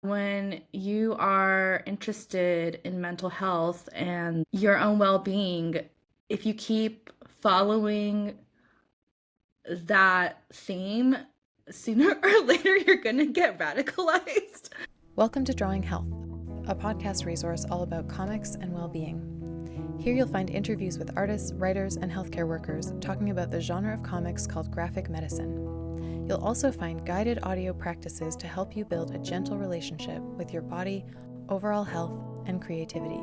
When you are interested in mental health and your own well-being, if you keep following that theme, sooner or later you're going to get radicalized. Welcome to Drawing Health, a podcast resource all about comics and well-being. Here you'll find interviews with artists, writers, and healthcare workers talking about the genre of comics called graphic medicine. You'll also find guided audio practices to help you build a gentle relationship with your body, overall health, and creativity.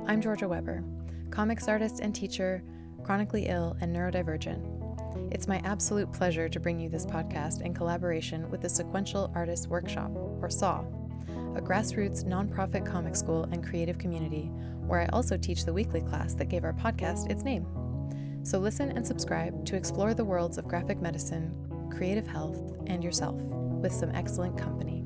I'm Georgia Weber, comics artist and teacher, chronically ill and neurodivergent. It's my absolute pleasure to bring you this podcast in collaboration with the Sequential Artists Workshop, or SAW, a grassroots nonprofit comic school and creative community where I also teach the weekly class that gave our podcast its name. So listen and subscribe to explore the worlds of graphic medicine, creative health, and yourself with some excellent company.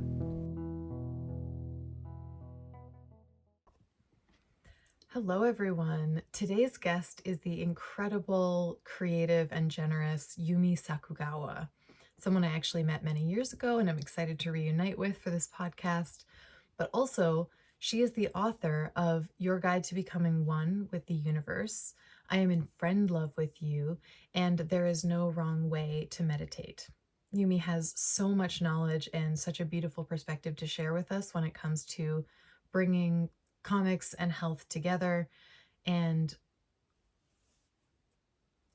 Hello, everyone. Today's guest is the incredible, creative, and generous Yumi Sakugawa, someone I actually met many years ago and I'm excited to reunite with for this podcast. But also, she is the author of Your Guide to Becoming One with the Universe, I Am in Friend Love with You, and There is No Wrong Way to Meditate. Yumi has so much knowledge and such a beautiful perspective to share with us when it comes to bringing comics and health together. And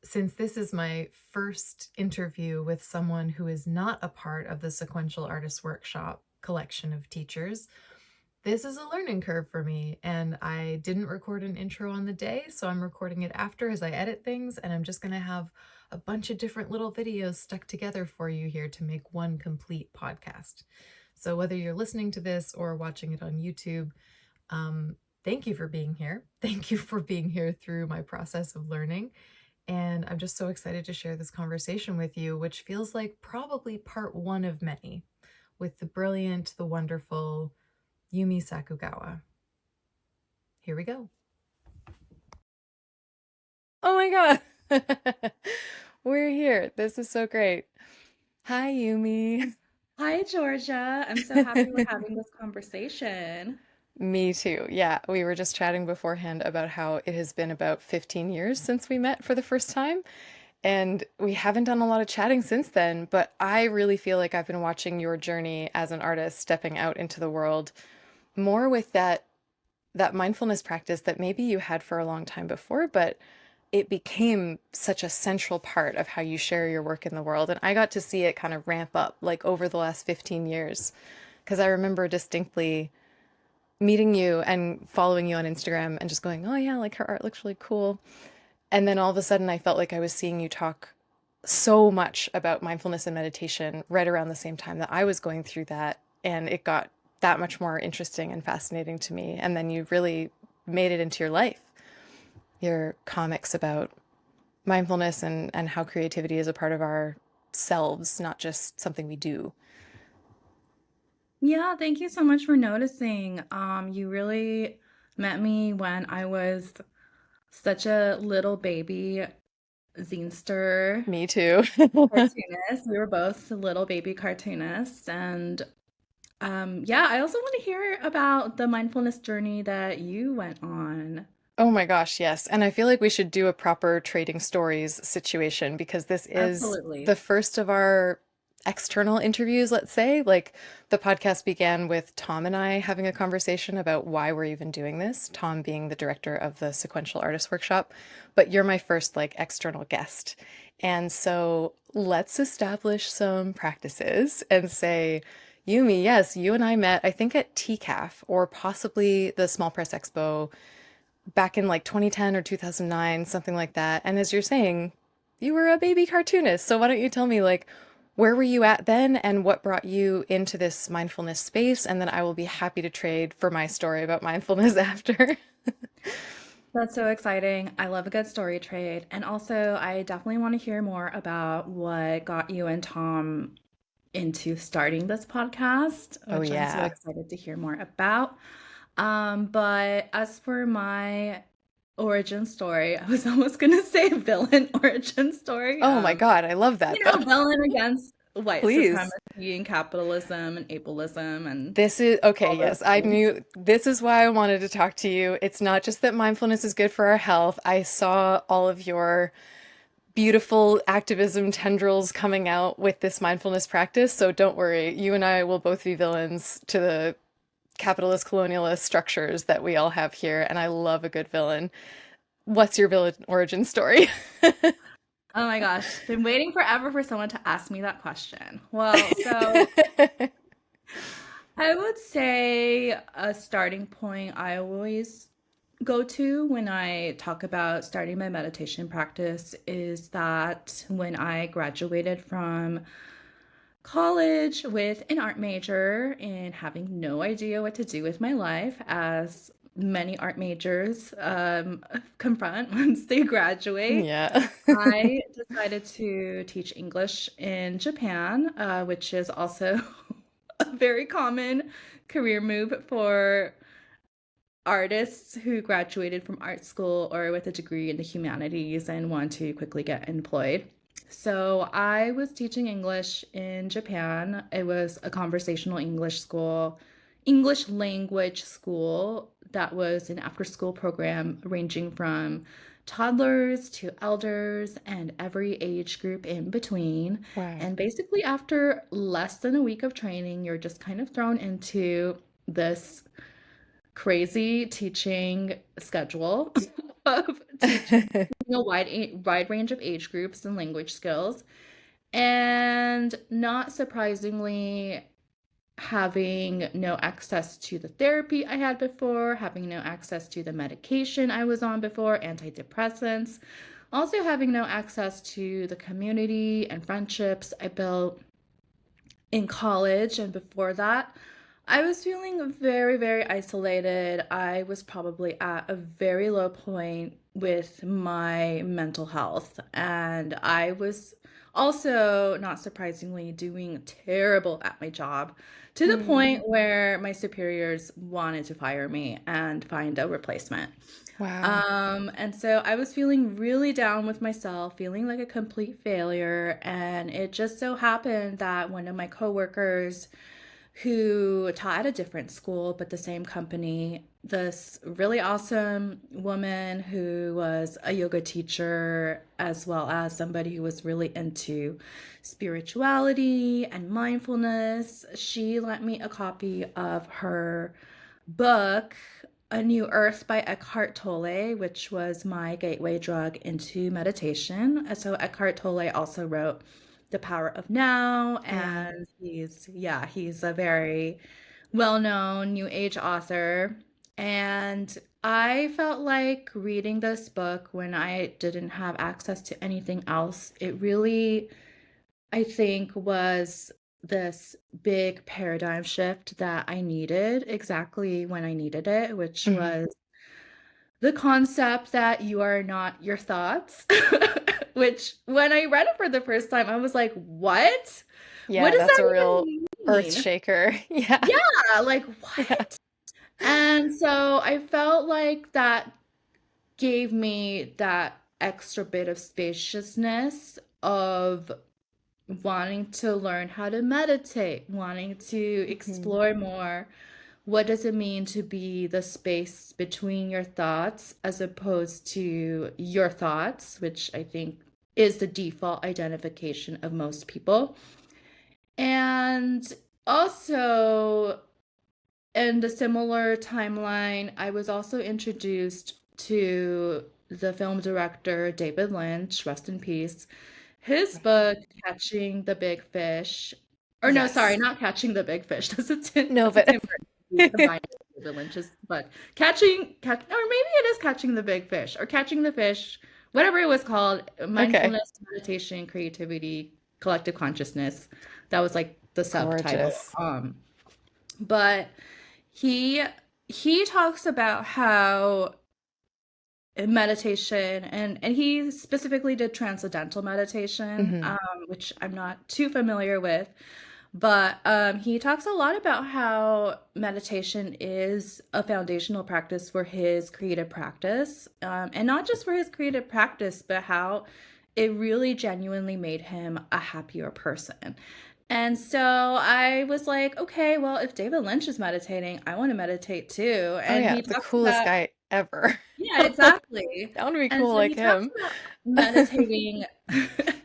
since this is my first interview with someone who is not a part of the Sequential Artists Workshop collection of teachers, this is a learning curve for me, and I didn't record an intro on the day, so I'm recording it after as I edit things, and I'm just going to have a bunch of different little videos stuck together for you here to make one complete podcast. So whether you're listening to this or watching it on YouTube, thank you for being here. Thank you for being here through my process of learning. And I'm just so excited to share this conversation with you, which feels like probably part one of many, with the brilliant, the wonderful Yumi Sakugawa. Here we go. Oh my God. We're here. This is so great. Hi, Yumi. Hi, Georgia. I'm so happy we're having this conversation. Me too. Yeah, we were just chatting beforehand about how it has been about 15 years since we met for the first time. And we haven't done a lot of chatting since then, but I really feel like I've been watching your journey as an artist stepping out into the world more with that mindfulness practice that maybe you had for a long time before, but it became such a central part of how you share your work in the world. And I got to see it kind of ramp up like over the last 15 years. Because I remember distinctly meeting you and following you on Instagram and just going, oh yeah, like her art looks really cool. And then all of a sudden I felt like I was seeing you talk so much about mindfulness and meditation right around the same time that I was going through that. And it got that much more interesting and fascinating to me. And then you really made it into your life. Your comics about mindfulness and how creativity is a part of our selves, not just something we do. Yeah, thank you so much for noticing. You really met me when I was such a little baby zinester Me too. cartoonist. We were both little baby cartoonists. And yeah, I also want to hear about the mindfulness journey that you went on. Oh my gosh, yes. And I feel like we should do a proper trading stories situation because this is the Absolutely. first of our external interviews, let's say. Like the podcast began with Tom and I having a conversation about why we're even doing this, Tom being the director of the Sequential Artists Workshop, but you're my first like external guest. And so let's establish some practices and say, Yumi, yes, you and I met, I think at TCAF or possibly the Small Press Expo back in like 2010 or 2009, something like that. And as you're saying, you were a baby cartoonist. So why don't you tell me, like, where were you at then and what brought you into this mindfulness space? And then I will be happy to trade for my story about mindfulness after. That's so exciting. I love a good story trade. And also, I definitely want to hear more about what got you and Tom into starting this podcast, Oh, which I'm so yeah. excited to hear more about. But as for my origin story, I was almost gonna say villain origin story. Oh my God, I love that though. Villain against white Please. supremacy and capitalism and ableism and This is okay, all those yes. I things. knew this is why I wanted to talk to you. It's not just that mindfulness is good for our health. I saw all of your beautiful activism tendrils coming out with this mindfulness practice, so don't worry. You and I will both be villains to the capitalist colonialist structures that we all have here, and I love a good villain. What's your villain origin story? Oh my gosh, been waiting forever for someone to ask me that question. Well, so I would say a starting point I always go to when I talk about starting my meditation practice is that when I graduated from college with an art major and having no idea what to do with my life, as many art majors confront once they graduate, Yeah. I decided to teach English in Japan, which is also a very common career move for artists who graduated from art school or with a degree in the humanities and want to quickly get employed. So I was teaching English in Japan. It was a conversational English school, English language school that was an after school program ranging from toddlers to elders and every age group in between. Wow. And basically, after less than a week of training, you're just kind of thrown into this crazy teaching schedule of teaching a wide range of age groups and language skills. And not surprisingly, having no access to the therapy I had before, having no access to the medication I was on before, antidepressants, also having no access to the community and friendships I built in college and before that. I was feeling very, very isolated. I was probably at a very low point with my mental health. And I was also, not surprisingly, doing terrible at my job to the Mm. point where my superiors wanted to fire me and find a replacement. Wow. And so I was feeling really down with myself, feeling like a complete failure. And it just so happened that one of my coworkers who taught at a different school, but the same company. This really awesome woman who was a yoga teacher, as well as somebody who was really into spirituality and mindfulness. She lent me a copy of her book, A New Earth by Eckhart Tolle, which was my gateway drug into meditation. So Eckhart Tolle also wrote The Power of Now, Yeah. and he's a very well-known new age author. And I felt like reading this book when I didn't have access to anything else. It really, I think, was this big paradigm shift that I needed exactly when I needed it, which Mhm. was the concept that you are not your thoughts. Which, when I read it for the first time, I was like, what? What Yeah, does that's that a real even earth mean? shaker. Yeah. Yeah, like, Yeah. what? And so I felt like that gave me that extra bit of spaciousness of wanting to learn how to meditate, wanting to Mhm. explore more. What does it mean to be the space between your thoughts as opposed to your thoughts, which I think is the default identification of most people? And also, in the similar timeline, I was also introduced to the film director David Lynch, rest in peace. His book, Catching the Big Fish, or no, sorry, Yes. not Catching the Big Fish. No, That's a but Tim Burton movie combined with David Lynch's book. Or maybe it is Catching the Big Fish or Catching the Fish, whatever it was called, okay. mindfulness, meditation, creativity, collective consciousness. That was like the subtitle. Gorgeous. But he he talks about how meditation and he specifically did transcendental meditation, Hmm. which I'm not too familiar with, but he talks a lot about how meditation is a foundational practice for his creative practice, and not just for his creative practice, but how it really genuinely made him a happier person. And so I was like, okay, well, if David Lynch is meditating, I want to meditate too. Oh And yeah, he the talks coolest about, guy ever. yeah, exactly. I want to be And cool so like he talks him. about meditating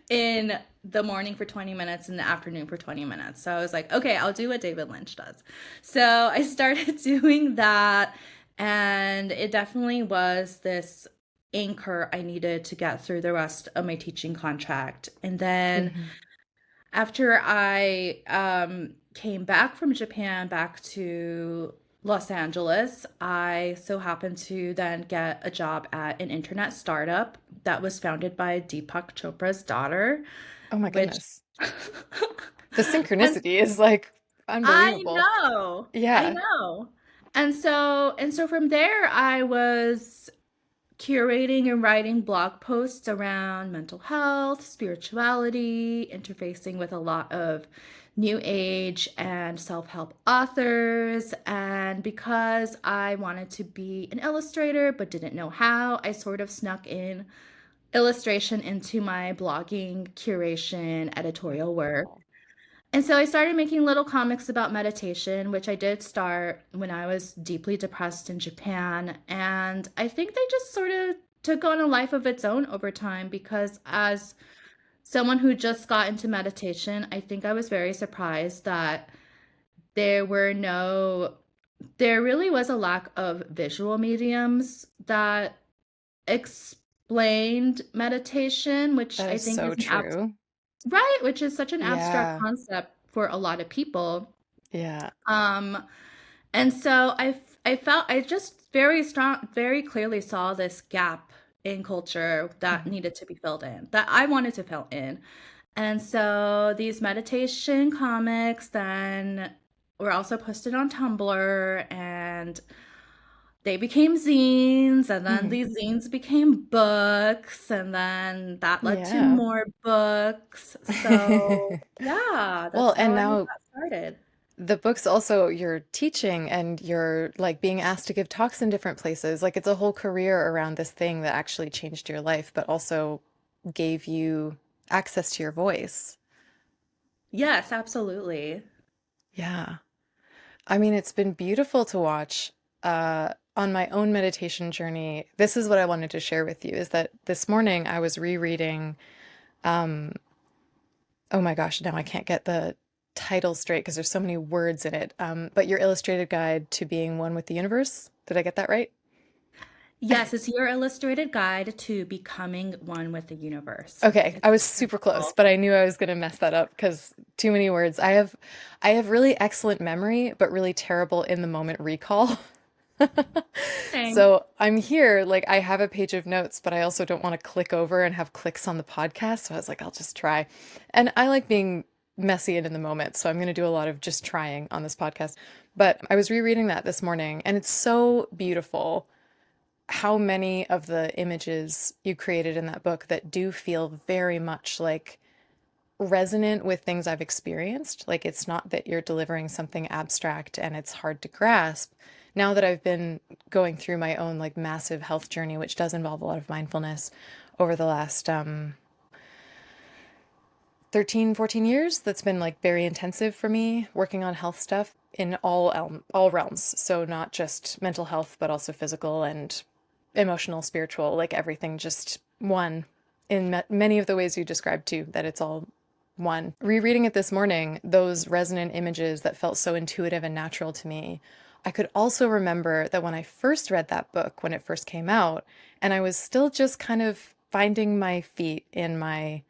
in the morning for 20 minutes, in the afternoon for 20 minutes. So I was like, okay, I'll do what David Lynch does. So I started doing that, and it definitely was this anchor I needed to get through the rest of my teaching contract. And then Hmm. after I came back from Japan back to Los Angeles, I so happened to then get a job at an internet startup that was founded by Deepak Chopra's daughter, Oh my which goodness. The and synchronicity is like I unbelievable. know. I Yeah. know. And so from there I was curating and writing blog posts around mental health, spirituality, interfacing with a lot of new age and self help authors. And because I wanted to be an illustrator but didn't know how, I sort of snuck in illustration into my blogging, curation, editorial work. Wow. And so I started making little comics about meditation, which I did start when I was deeply depressed in Japan. And I think they just sort of took on a life of its own over time because, as someone who just got into meditation, I think I was very surprised that there were no, there really was a lack of visual mediums that explained meditation, which That I is think so is true. right, which is such an abstract Yeah. concept for a lot of people. Yeah. Um, and so I felt I just very strong, very clearly saw this gap in culture that Mhm. needed to be filled in, that I wanted to fill in. And so these meditation comics then were also posted on Tumblr, and they became zines, and then Mhm. these zines became books, and then that led to Yeah. more books. So yeah, Well, that's how and I now got started. the book's also you're teaching and you're like being asked to give talks in different places. Like it's a whole career around this thing that actually changed your life, but also gave you access to your voice. Yes, absolutely. Yeah. I mean, it's been beautiful to watch on my own meditation journey. This is what I wanted to share with you is that this morning I was rereading, um, oh my gosh, now I can't get the title straight because there's so many words in it. But Your Illustrated Guide to Being One with the Universe. Did I get that right? Yes, it's your illustrated guide to becoming one with the universe. Okay, It's I was super close, wonderful. but I knew I was going to mess that up because too many words. I have really excellent memory, but really terrible in the moment recall. Same. So I'm here, like I have a page of notes, but I also don't want to click over and have clicks on the podcast. So I was like, I'll just try. And I like being messy and in the moment. So I'm going to do a lot of just trying on this podcast. But I was rereading that this morning, and it's so beautiful how many of the images you created in that book that do feel very much like resonant with things I've experienced. Like it's not that you're delivering something abstract and it's hard to grasp. Now that I've been going through my own like massive health journey, which does involve a lot of mindfulness over the last 13, 14 years, that's been like very intensive for me working on health stuff in all realms. So not just mental health, but also physical and emotional, spiritual, like everything just one in many of the ways you described too, that it's all one. Rereading it this morning, those resonant images that felt so intuitive and natural to me, I could also remember that when I first read that book, when it first came out, and I was still just kind of finding my feet in my,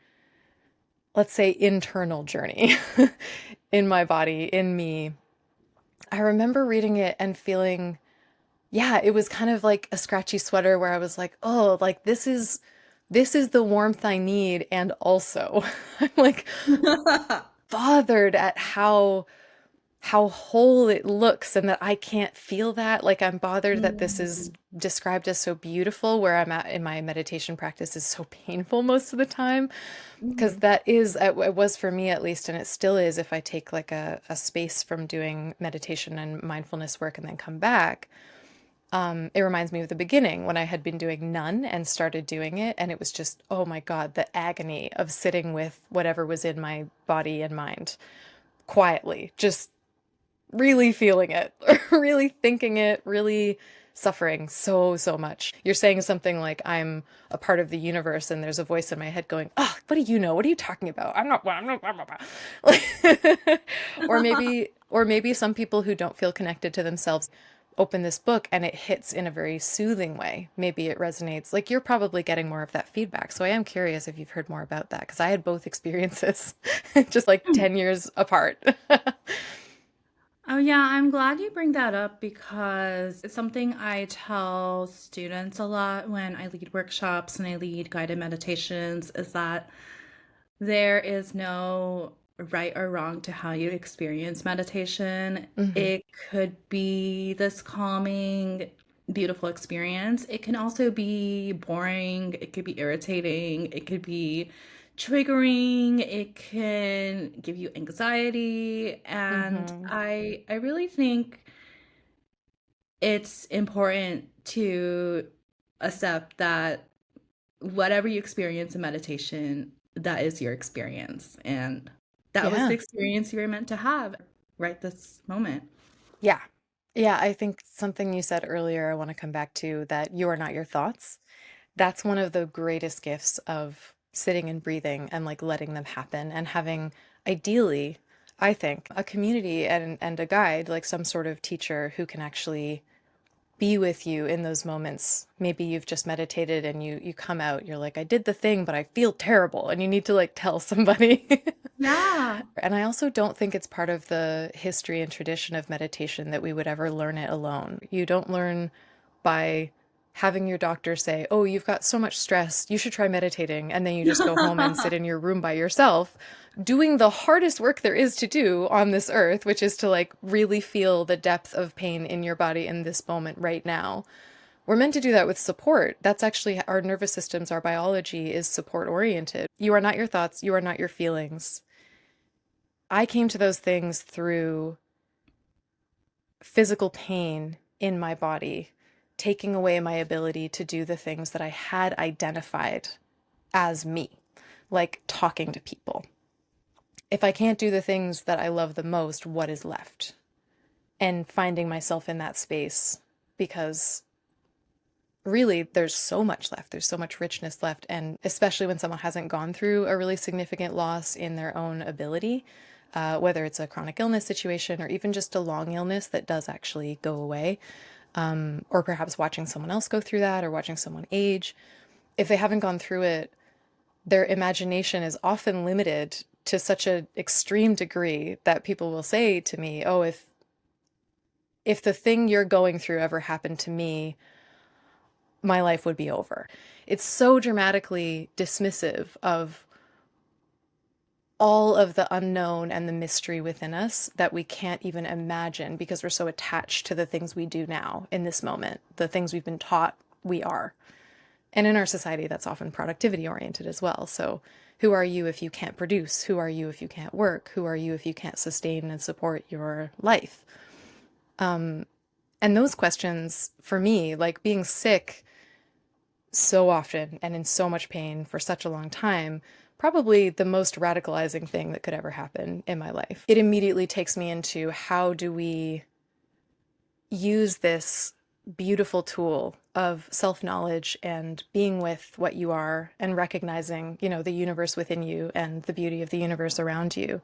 let's say, internal journey in my body, in me, I remember reading it and feeling, yeah, it was kind of like a scratchy sweater where I was like, oh, like this is the warmth I need. And also, I'm like bothered at how whole it looks and that I can't feel that. Like I'm bothered that this is Mm. described as so beautiful, where I'm at in my meditation practice is so painful most of the time. Because Mhm. that is, it was for me at least, and it still is if I take like a space from doing meditation and mindfulness work and then come back. It reminds me of the beginning when I had been doing none and started doing it, and it was just, oh my God, the agony of sitting with whatever was in my body and mind quietly, just really feeling it, really thinking it, really suffering so, so much. You're saying something like, I'm a part of the universe, and there's a voice in my head going, oh, what do you know? What are you talking about? I'm not, blah, blah, blah. Like, or maybe some people who don't feel connected to themselves open this book and it hits in a very soothing way. Maybe it resonates. Like you're probably getting more of that feedback. So I am curious if you've heard more about that because I had both experiences just like 10 years apart. Oh, yeah, I'm glad you bring that up because it's something I tell students a lot when I lead workshops and I lead guided meditations is that there is no right or wrong to how you experience meditation. Hmm. It could be this calming, beautiful experience. It can also be boring, it could be irritating, it could be triggering, it can give you anxiety, and Hmm. I really think it's important to accept that whatever you experience in meditation, that is your experience. And that was the Yeah. experience you were meant to have right this moment. Yeah. Yeah. I think something you said earlier, I want to come back to that you are not your thoughts. That's one of the greatest gifts of sitting and breathing and like letting them happen and having ideally, I think, a community and a guide, like some sort of teacher who can actually be with you in those moments. Maybe you've just meditated and you come out, you're like, I did the thing, but I feel terrible, and you need to like tell somebody. Yeah. And I also don't think it's part of the history and tradition of meditation that we would ever learn it alone. You don't learn by having your doctor say, "Oh, you've got so much stress, you should try meditating." And then you just go home and sit in your room by yourself, doing the hardest work there is to do on this earth, which is to like really feel the depth of pain in your body in this moment right now. We're meant to do that with support. That's actually our nervous systems, our biology is support oriented. You are not your thoughts, you are not your feelings. I came to those things through physical pain in my body, taking away my ability to do the things that I had identified as me, like talking to people. If I can't do the things that I love the most, what is left? And finding myself in that space because really there's so much left. There's so much richness left. And especially when someone hasn't gone through a really significant loss in their own ability, whether it's a chronic illness situation or even just a long illness that does actually go away, or perhaps watching someone else go through that or watching someone age. If they haven't gone through it, their imagination is often limited to such an extreme degree that people will say to me, "Oh, if the thing you're going through ever happened to me, my life would be over." It's so dramatically dismissive of all of the unknown and the mystery within us that we can't even imagine because we're so attached to the things we do now in this moment, the things we've been taught we are. And in our society, that's often productivity oriented as well. So, who are you if you can't produce? Who are you if you can't work? Who are you if you can't sustain and support your life? And those questions, for me, like being sick so often and in so much pain for such a long time, probably the most radicalizing thing that could ever happen in my life. It immediately takes me into how do we use this beautiful tool of self-knowledge and being with what you are and recognizing, the universe within you and the beauty of the universe around you.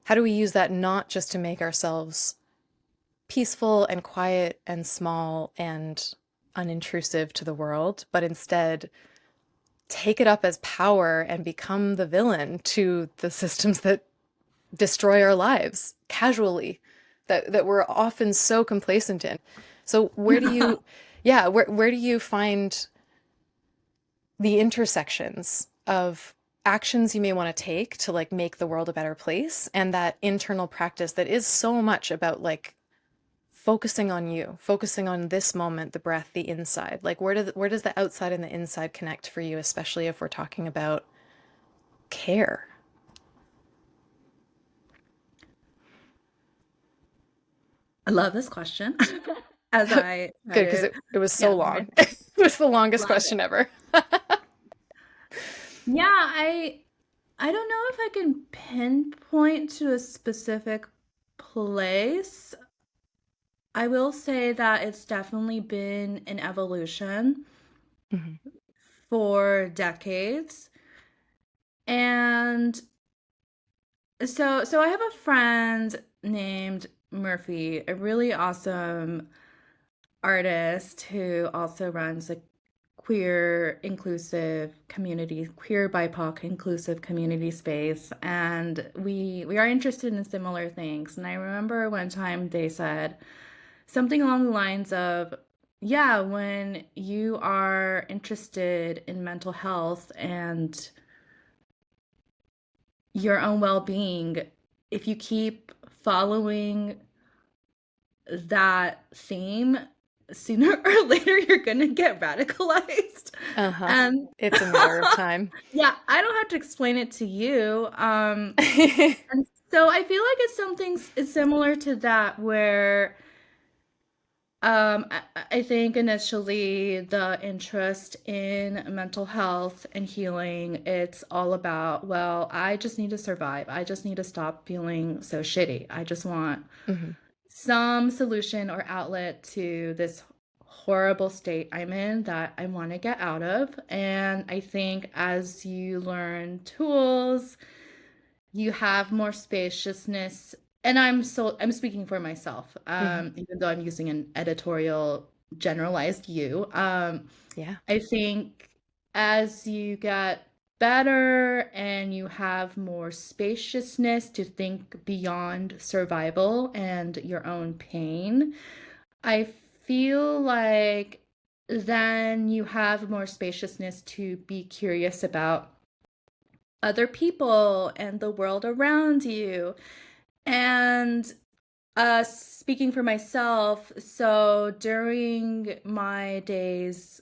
How do we use that not just to make ourselves peaceful and quiet and small and unintrusive to the world, but instead take it up as power and become the villain to the systems that destroy our lives casually, that we're often so complacent in. So where do you, yeah, where do you find the intersections of actions you may want to take to like make the world a better place and that internal practice that is so much about like focusing on you, focusing on this moment, the breath, the inside. Like where does the outside and the inside connect for you, especially if we're talking about care? I love this question. as I try Good, because to it was so gather my long. It was the longest love it. question ever. Yeah, I don't know if I can pinpoint to a specific place. I will say that it's definitely been an evolution Mhm. for decades. And so I have a friend named Murphy, a really awesome artist who also runs a queer inclusive community, queer BIPOC inclusive community space. And we are interested in similar things. And I remember one time they said something along the lines of, yeah, when you are interested in mental health and your own well-being, if you keep following that theme, sooner or later you're gonna get radicalized. Uh-huh. And It's a matter of time. yeah, I don't have to explain it to you. And so I feel like it's similar to that where I think initially the interest in mental health and healing, it's all about, well, I just need to survive. I just need to stop feeling so shitty. I just want Mhm. some solution or outlet to this horrible state I'm in that I want to get out of. And I think as you learn tools, you have more spaciousness. And I'm speaking for myself, Mhm. even though I'm using an editorial generalized you. Yeah. I think as you get better and you have more spaciousness to think beyond survival and your own pain, I feel like then you have more spaciousness to be curious about other people and the world around you. And speaking for myself, so during my days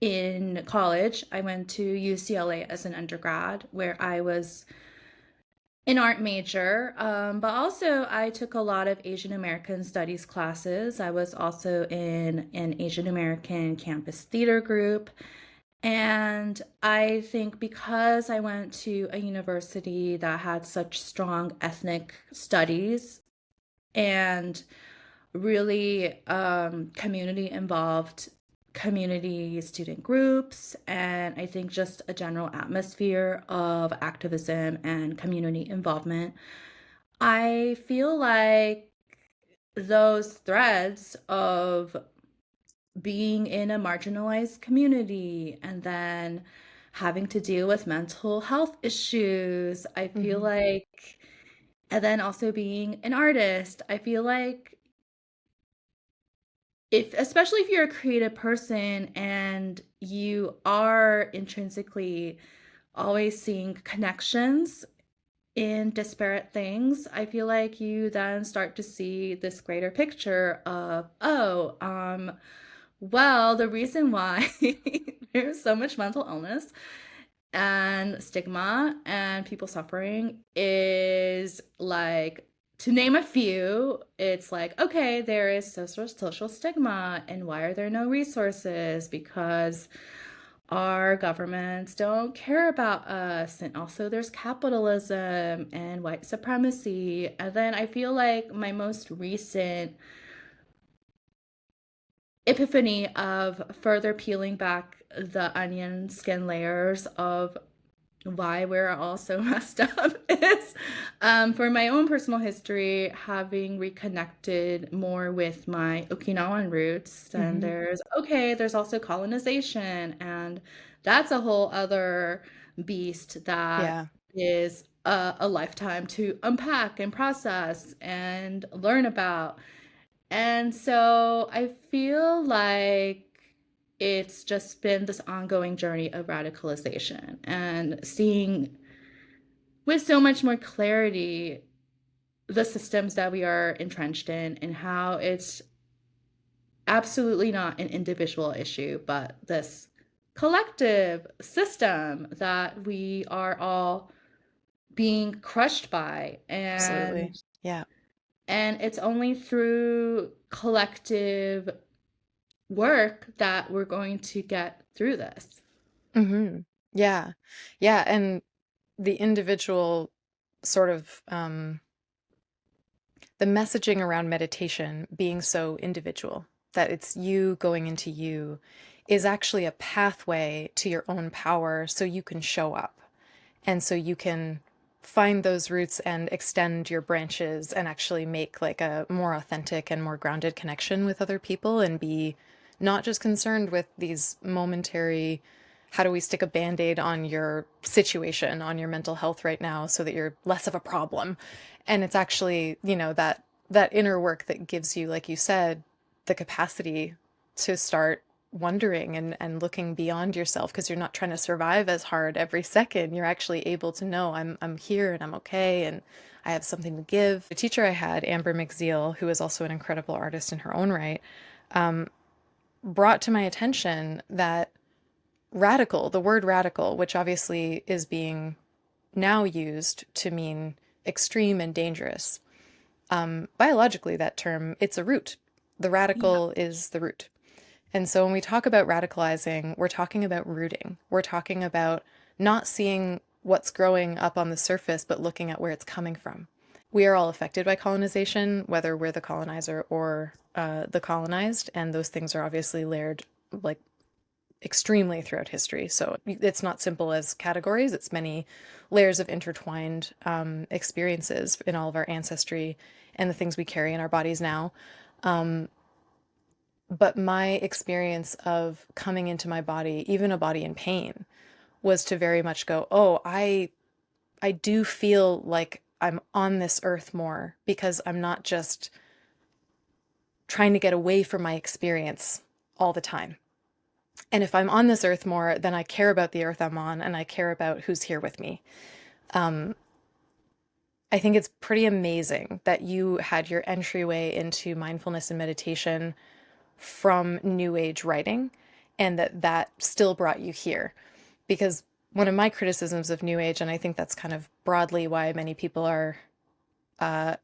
in college, I went to UCLA as an undergrad where I was an art major, but also I took a lot of Asian American studies classes. I was also in an Asian American campus theater group. And I think because I went to a university that had such strong ethnic studies and really community involved community student groups, and I think just a general atmosphere of activism and community involvement, I feel like those threads of being in a marginalized community and then having to deal with mental health issues, I feel Mhm. like, and then also being an artist, I feel like if especially if you're a creative person and you are intrinsically always seeing connections in disparate things, I feel like you then start to see this greater picture of, oh, well, the reason why there's so much mental illness and stigma and people suffering is like, to name a few, it's like, okay, there is social stigma, and why are there no resources? Because our governments don't care about us, and also there's capitalism and white supremacy. And then I feel like my most recent epiphany of further peeling back the onion skin layers of why we're all so messed up is for my own personal history, having reconnected more with my Okinawan roots. And Mhm. there's also colonization, and that's a whole other beast that Yeah. is a lifetime to unpack and process and learn about. And so I feel like it's just been this ongoing journey of radicalization and seeing with so much more clarity the systems that we are entrenched in and how it's absolutely not an individual issue, but this collective system that we are all being crushed by. Absolutely. And Yeah. And it's only through collective work that we're going to get through this. Hmm. Yeah. Yeah. And the individual sort of the messaging around meditation being so individual, that it's you going into you, is actually a pathway to your own power so you can show up. And so you can find those roots and extend your branches and actually make like a more authentic and more grounded connection with other people and be not just concerned with these momentary, how do we stick a band-aid on your situation, on your mental health right now so that you're less of a problem. And it's actually, that inner work that gives you, like you said, the capacity to start wondering and looking beyond yourself, because you're not trying to survive as hard every second. You're actually able to know I'm here and I'm okay and I have something to give. The teacher I had, Amber McZeal, who is also an incredible artist in her own right, brought to my attention that radical, the word radical, which obviously is being now used to mean extreme and dangerous. Biologically, that term, it's a root. The Yeah. radical is the root. And so when we talk about radicalizing, we're talking about rooting. We're talking about not seeing what's growing up on the surface, but looking at where it's coming from. We are all affected by colonization, whether we're the colonizer or the colonized, and those things are obviously layered like extremely throughout history. So it's not simple as categories, it's many layers of intertwined experiences in all of our ancestry and the things we carry in our bodies now. Um, but my experience of coming into my body, even a body in pain, was to very much go, oh, I do feel like I'm on this earth more because I'm not just trying to get away from my experience all the time. And if I'm on this earth more, then I care about the earth I'm on and I care about who's here with me. Um, I think it's pretty amazing that you had your entryway into mindfulness and meditation from New Age writing and that still brought you here. Because one of my criticisms of New Age, and I think that's kind of broadly why many people are uh,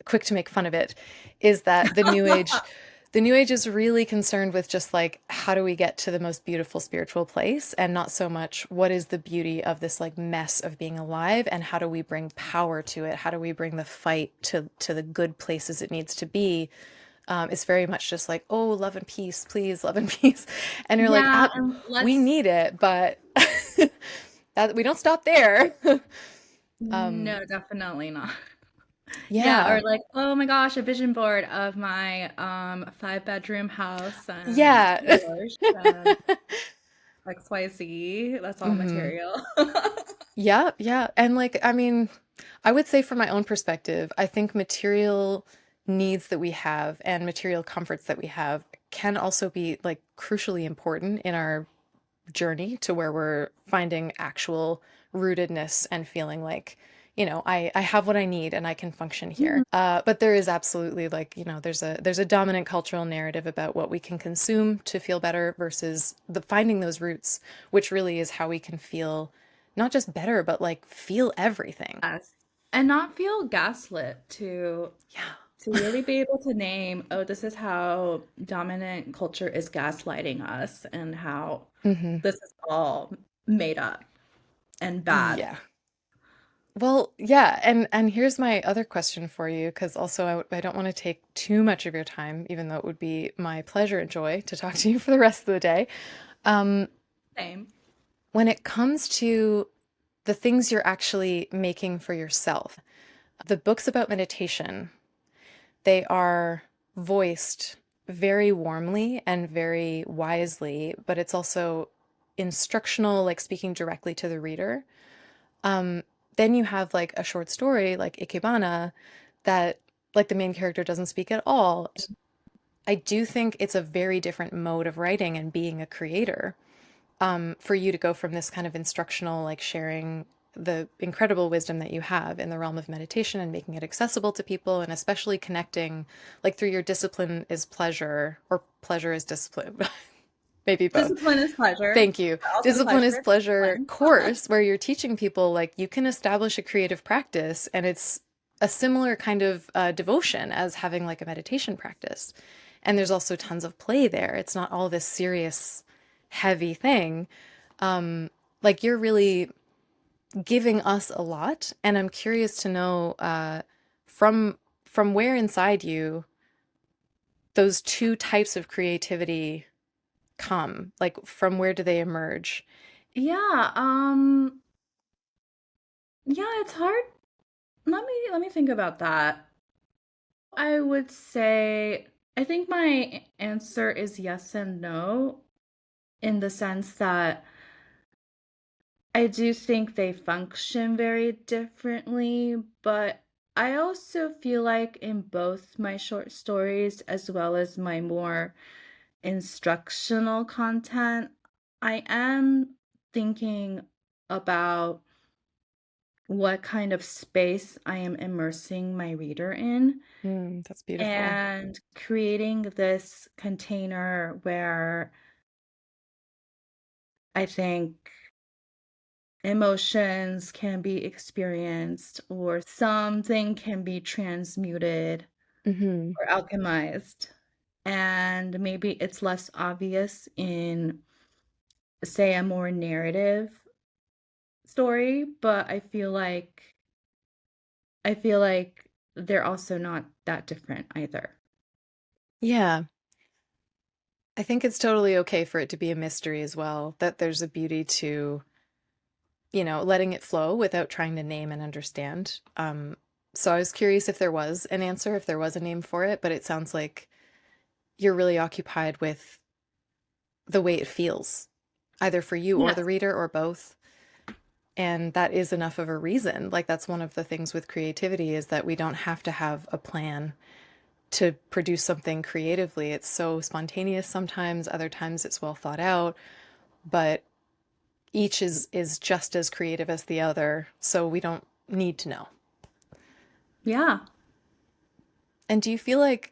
quick to make fun of it, is that the New Age is really concerned with just like, how do we get to the most beautiful spiritual place, and not so much what is the beauty of this like mess of being alive, and how do we bring power to it? How do we bring the fight to the good places it needs to be? It's very much just like, oh, love and peace, please, love and peace. And you're like, Yeah, ah, and we let's need it, but that we don't stop there. um, no, definitely not. Yeah, or yeah, like, oh my gosh, a vision board of my 5 bedroom house and yeah. yours and XYZ. That's all Hmm. material. Yeah, yeah. And like, I mean, I would say from my own perspective, I think material needs that we have and material comforts that we have can also be like crucially important in our journey to where we're finding actual rootedness and feeling like, I have what I need and I can function here. Mhm. But there is absolutely like, there's a dominant cultural narrative about what we can consume to feel better versus the finding those roots, which really is how we can feel not just better, but like feel everything. Yes. And not feel gaslit to Yeah. really be able to name, oh, this is how dominant culture is gaslighting us and how Hmm. this is all made up and bad. Yeah. Well, yeah, and here's my other question for you, because also I don't want to take too much of your time, even though it would be my pleasure and joy to talk to you for the rest of the day. Um, Same. when it comes to the things you're actually making for yourself, the books about meditation, they are voiced very warmly and very wisely, but it's also instructional, like speaking directly to the reader. Um, then you have like a short story like Ikebana that like the main character doesn't speak at all. I do think it's a very different mode of writing and being a creator. For you to go from this kind of instructional, like sharing the incredible wisdom that you have in the realm of meditation and making it accessible to people, and especially connecting like through your discipline is pleasure or pleasure is discipline, maybe both. Discipline is pleasure, Thank you. but also Discipline is pleasure is pleasure discipline. course where you're teaching people like you can establish a creative practice and it's a similar kind of devotion as having like a meditation practice. And there's also tons of play there. It's not all this serious, heavy thing. Um, like you're really giving us a lot, and I'm curious to know from from where inside you those two types of creativity come. Like from where do they emerge? Yeah, yeah, it's hard. Let me think about that. I would say I think my answer is yes and no in the sense that I do think they function very differently, but I also feel like in both my short stories as well as my more instructional content, I am thinking about what kind of space I am immersing my reader in Mm, that's beautiful. and creating this container where I think emotions can be experienced or something can be transmuted Hmm. or alchemized. And maybe it's less obvious in, say, a more narrative story, but I feel like they're also not that different either. Yeah, I think it's totally okay for it to be a mystery as well, that there's a beauty to, letting it flow without trying to name and understand. So I was curious if there was an answer, if there was a name for it, but it sounds like you're really occupied with the way it feels, either for you or the Yes. reader or both. And that is enough of a reason. Like, that's one of the things with creativity is that we don't have to have a plan to produce something creatively. It's so spontaneous sometimes, other times it's well thought out, but each is just as creative as the other, so we don't need to know. Yeah. And do you feel like,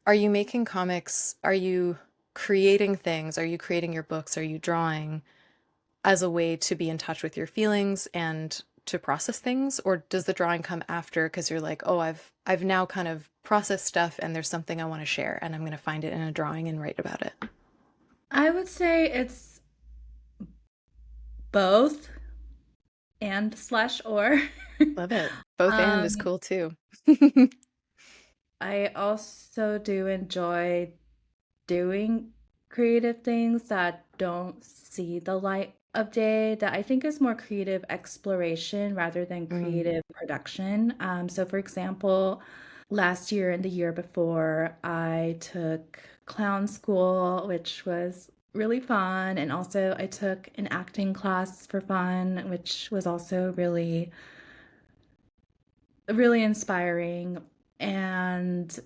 are you making comics? Are you creating things? Are you creating your books? Are you drawing as a way to be in touch with your feelings and to process things? Or does the drawing come after because you're like, oh, I've now kind of processed stuff and there's something I want to share and I'm going to find it in a drawing and write about it? I would say it's both and slash or. Love it. Both and is Um, cool too. I also do enjoy doing creative things that don't see the light of day, that I think is more creative exploration rather than Mm. creative production. So, for example, last year and the year before, I took clown school, which was really fun. And also, I took an acting class for fun, which was also really, really inspiring. And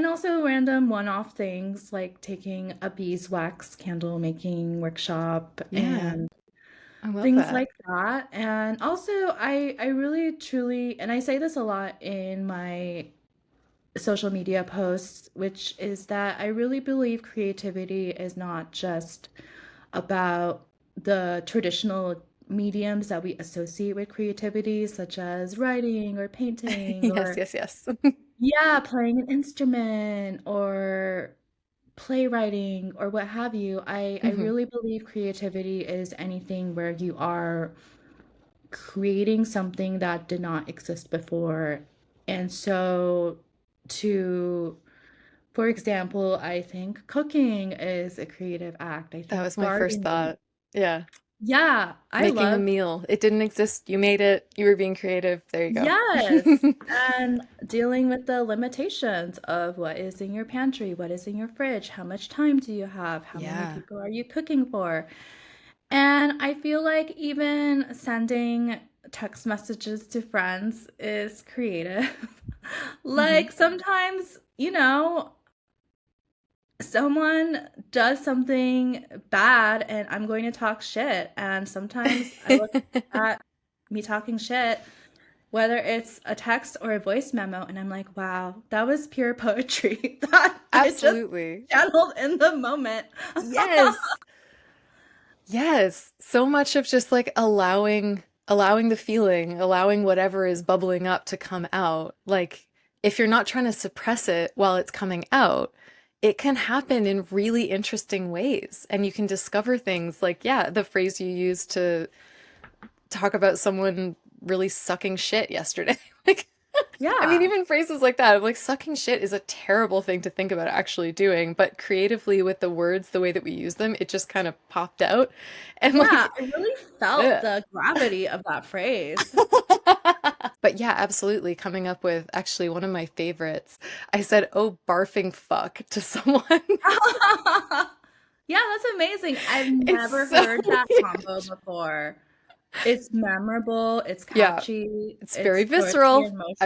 also random one-off things like taking a beeswax candle making workshop Yeah, and I love things that. like that. And also I really truly, and I say this a lot in my social media posts, which is that I really believe creativity is not just about the traditional mediums that we associate with creativity, such as writing or painting Yes, or yes, yes. yeah, playing an instrument or playwriting or what have you. I Hmm. really believe creativity is anything where you are creating something that did not exist before. And so to for example, I think cooking is a creative act. I That think was my first gardening. thought. Yeah. Yeah, I Making a love. meal. It didn't exist. You made it. You were being creative. There you Yes, go. and dealing with the limitations of what is in your pantry, what is in your fridge, how much time do you have, how many Yeah. people are you cooking for? And I feel like even sending text messages to friends is creative. Hmm. Like sometimes, someone does something bad and I'm going to talk shit. And sometimes I look at me talking shit, whether it's a text or a voice memo, and I'm like, wow, that was pure poetry that I just Absolutely. channeled in the moment. Yes. Yes. So much of just like allowing allowing the feeling, allowing whatever is bubbling up to come out. Like, if you're not trying to suppress it while it's coming out, it can happen in really interesting ways. And you can discover things like, yeah, the phrase you used to talk about someone really sucking shit yesterday. Like, I mean, Yeah. even phrases like that, like sucking shit is a terrible thing to think about actually doing, but creatively with the words, the way that we use them, it just kind of popped out. And Yeah, like, I really felt ugh. the gravity of that phrase. But yeah, absolutely. Coming up with actually one of my favorites. I said, "Oh, barfing fuck" to someone. Yeah, that's amazing. I've It's never so heard that combo weird. before. It's memorable, it's Yeah, catchy, it's very it's poetry visceral. in motion.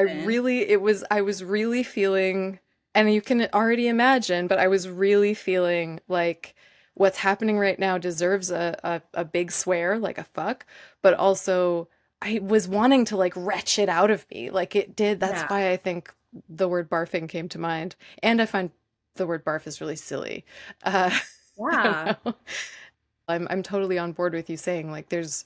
I was really feeling, and you can already imagine, but I was really feeling like what's happening right now deserves a big swear, like a fuck, but also I was wanting to like retch it out of me, like it did. That's Yeah. why I think the word barfing came to mind. And I find the word barf is really silly. Uh, I don't Yeah. know. I'm totally on board with you saying like there's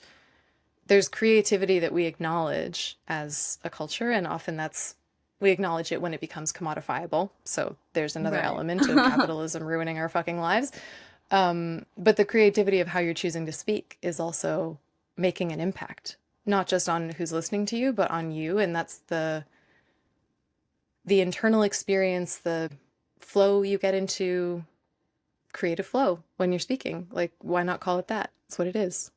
creativity that we acknowledge as a culture, and often that's we acknowledge it when it becomes commodifiable. So there's another Right. element of capitalism ruining our fucking lives. But the creativity of how you're choosing to speak is also making an impact, not just on who's listening to you, but on you. And that's the internal experience, the flow you get into, creative flow when you're speaking. Like, why not call it that? That's what it is.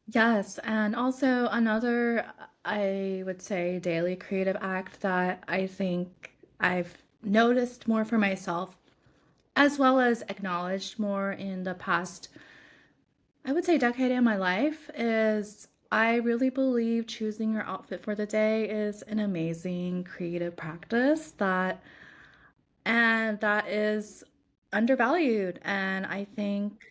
Yes, and also another, I would say, daily creative act that I think I've noticed more for myself, as well as acknowledged more in the past, I would say, decade in my life, is I really believe choosing your outfit for the day is an amazing creative practice that is undervalued. And I think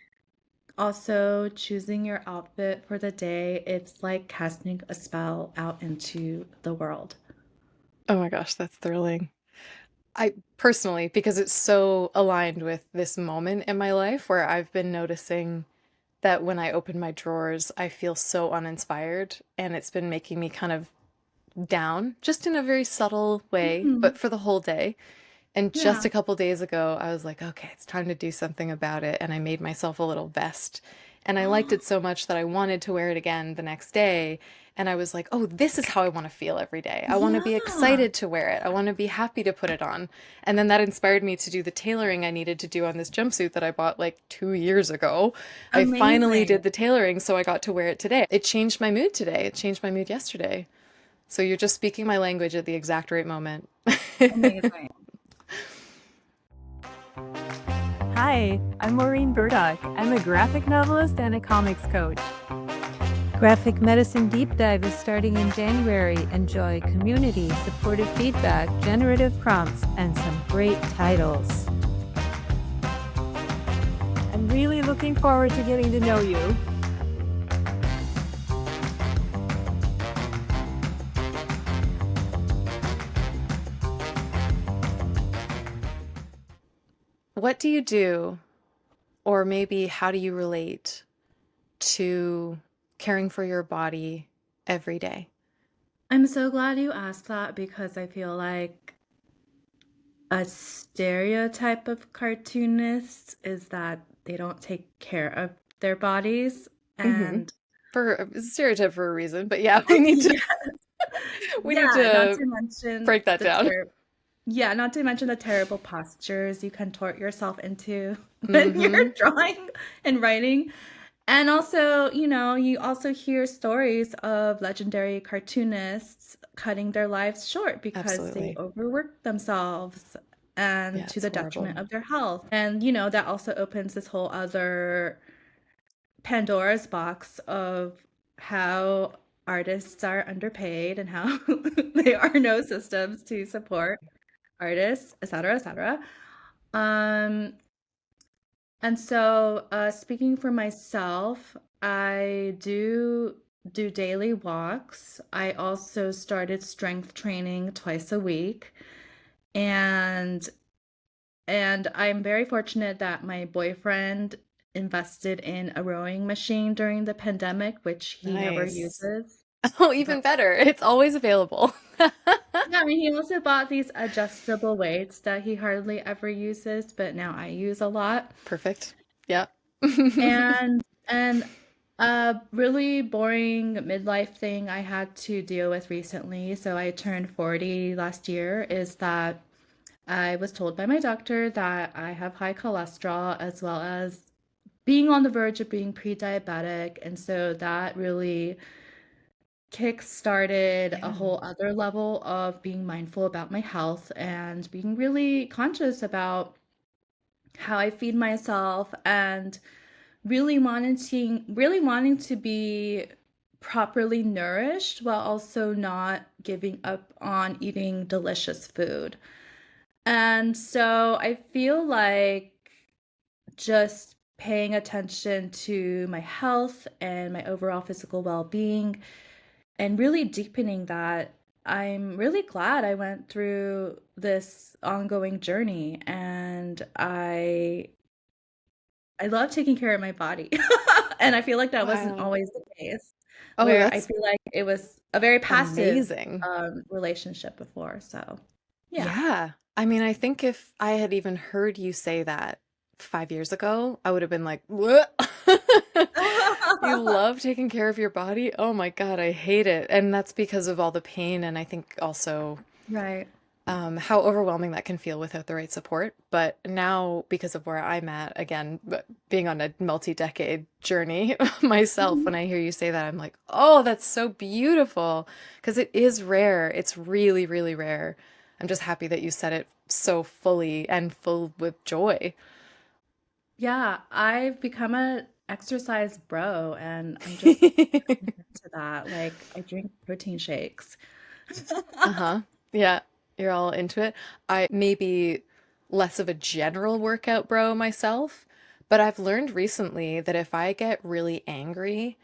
also choosing your outfit for the day, it's like casting a spell out into the world. Oh my gosh, that's thrilling. I personally, because it's so aligned with this moment in my life where I've been noticing that when I open my drawers, I feel so uninspired, and it's been making me kind of down, just in a very subtle way, Mhm. but for the whole day. And just Yeah. a couple days ago, I was like, okay, it's time to do something about it. And I made myself a little vest. And I liked it so much that I wanted to wear it again the next day. And I was like, oh, this is how I want to feel every day. I want to be Yeah. excited to wear it. I want to be happy to put it on. And then that inspired me to do the tailoring I needed to do on this jumpsuit that I bought like 2 years ago. I finally Amazing. did the tailoring, so I got to wear it today. It changed my mood today. It changed my mood yesterday. So you're just speaking my language at the exact right moment. Amazing. Hi, I'm Maureen Burdock. I'm a graphic novelist and a comics coach. Graphic Medicine Deep Dive is starting in January. Enjoy community, supportive feedback, generative prompts, and some great titles. I'm really looking forward to getting to know you. What do you do, or maybe how do you relate to caring for your body every day? I'm so glad you asked that because I feel like a stereotype of cartoonists is that they don't take care of their bodies. Hmm. And For a stereotype for a reason, but yeah, we need to yeah, we need yeah, not to to mention break that the down. not to mention the terrible postures you contort yourself into when you're Hmm. drawing and writing. And also, you also hear stories of legendary cartoonists cutting their lives short because they Absolutely. overwork themselves and Yeah, to it's the horrible. detriment of their health. And, that also opens this whole other Pandora's box of how artists are underpaid and how there are no systems to support artists, et cetera, et cetera. Um, and so, speaking for myself, I do daily walks. I also started strength training twice a week, and I'm very fortunate that my boyfriend invested in a rowing machine during the pandemic, which he never Nice. uses. Oh, But even better. It's always available. yeah, I mean, he also bought these adjustable weights that he hardly ever uses, but now I use a lot. Perfect. Yeah. And a really boring midlife thing I had to deal with recently, so I turned 40 last year, is that I was told by my doctor that I have high cholesterol as well as being on the verge of being pre-diabetic. And so that really kick-started a Yeah. whole other level of being mindful about my health and being really conscious about how I feed myself and really wanting to be properly nourished while also not giving up on eating delicious food. And so I feel like just paying attention to my health and my overall physical well-being and really deepening that, I'm really glad I went through this ongoing journey, and I love taking care of my body. And I feel like that wasn't Wow. always the case, Oh, where I that's feel like it was a very passive, amazing. relationship before, so yeah. Yeah. I mean, I think if I had even heard you say that 5 years ago, I would have been like, what? You love taking care of your body? Oh my God, I hate it. And that's because of all the pain. And I think also Right. how overwhelming that can feel without the right support. But now, because of where I'm at, again, being on a multi-decade journey myself, Mhm. when I hear you say that, I'm like, oh, that's so beautiful. Because it is rare. It's really, really rare. I'm just happy that you said it so fully and full with joy. Yeah, I've become a exercise bro, and I'm just into that, like, I drink protein shakes. Uh-huh. Yeah, you're all into it. I may be less of a general workout bro myself, but I've learned recently that if I get really angry,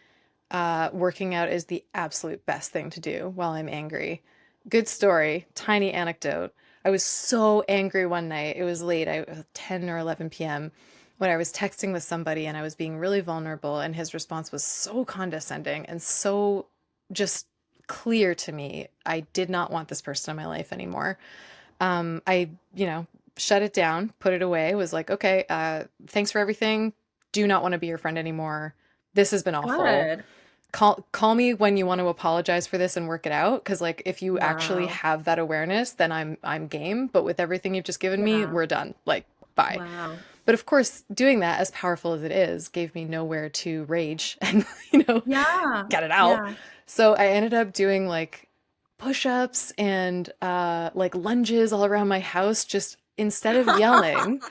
working out is the absolute best thing to do while I'm angry. Good story, tiny anecdote. I was so angry one night. It was late, I was 10 or 11 p.m. when I was texting with somebody and I was being really vulnerable, and his response was so condescending and so just clear to me. I did not want this person in my life anymore. I, shut it down, put it away, was like, okay, thanks for everything. Do not want to be your friend anymore. This has been awful. Good. Call me when you want to apologize for this and work it out. Because like if you actually Wow. have that awareness, then I'm game. But with everything you've just given me, Yeah. we're done. Like, bye. Wow. But of course, doing that, as powerful as it is, gave me nowhere to rage and, Yeah. get it out. Yeah. So I ended up doing like push-ups and like lunges all around my house, just instead of yelling.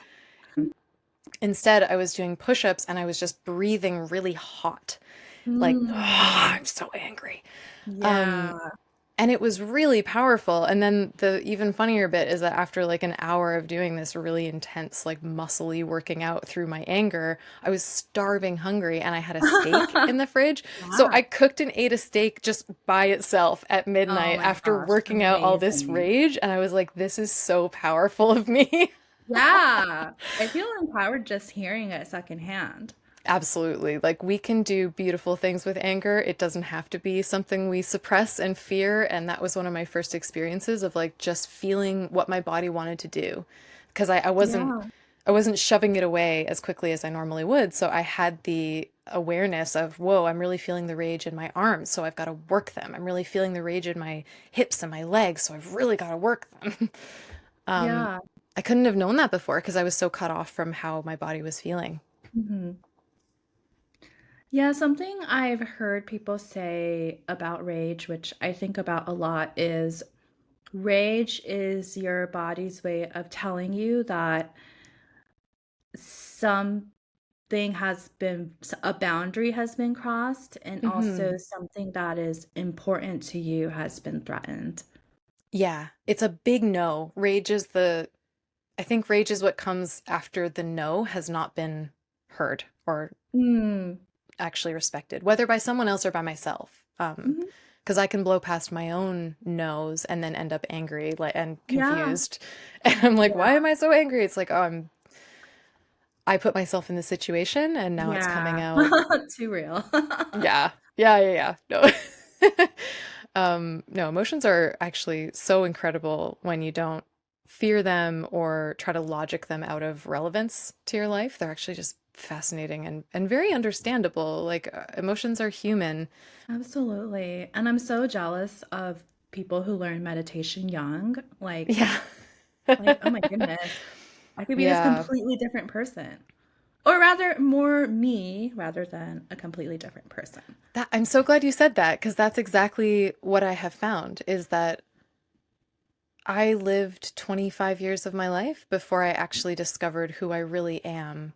Instead, I was doing push-ups and I was just breathing really hot. Like, "Oh, Mm. I'm so angry." Um, Yeah. and it was really powerful. And then the even funnier bit is that after like an hour of doing this really intense, like muscly working out through my anger, I was starving hungry and I had a steak in the fridge. So I Wow. cooked and ate a steak just by itself at Oh midnight my after gosh, working out all this amazing. rage. And I was like, this is so powerful of me. Yeah. I feel empowered just hearing it secondhand. Absolutely. Like we can do beautiful things with anger. It doesn't have to be something we suppress and fear. And that was one of my first experiences of like just feeling what my body wanted to do. Because Yeah. I wasn't shoving it away as quickly as I normally would. So I had the awareness of, whoa, I'm really feeling the rage in my arms, so I've got to work them. I'm really feeling the rage in my hips and my legs, so I've really got to work them. um, Yeah. I couldn't have known that before because I was so cut off from how my body was feeling. Mhm. Yeah, something I've heard people say about rage, which I think about a lot, is rage is your body's way of telling you that something a boundary has been crossed, and Hmm. also something that is important to you has been threatened. Yeah, it's a big no. I think rage is what comes after the no has not been heard or Mm. actually respected, whether by someone else or by myself. Mhm. Because I can blow past my own no's and then end up angry like and Yeah. confused. And I'm like, Yeah. why am I so angry? It's like, oh, I put myself in the situation and now it's coming Yeah. out. Too real. Yeah. Yeah, yeah, yeah. No. No, emotions are actually so incredible when you don't fear them or try to logic them out of relevance to your life. They're actually just fascinating and very understandable. Like emotions are human. Absolutely. And I'm so jealous of people who learn meditation young. Yeah. Oh my goodness. I could be this Yeah. completely different person. Or rather, more me rather than a completely different person. That I'm so glad you said that because that's exactly what I have found is that I lived 25 years of my life before I actually discovered who I really am,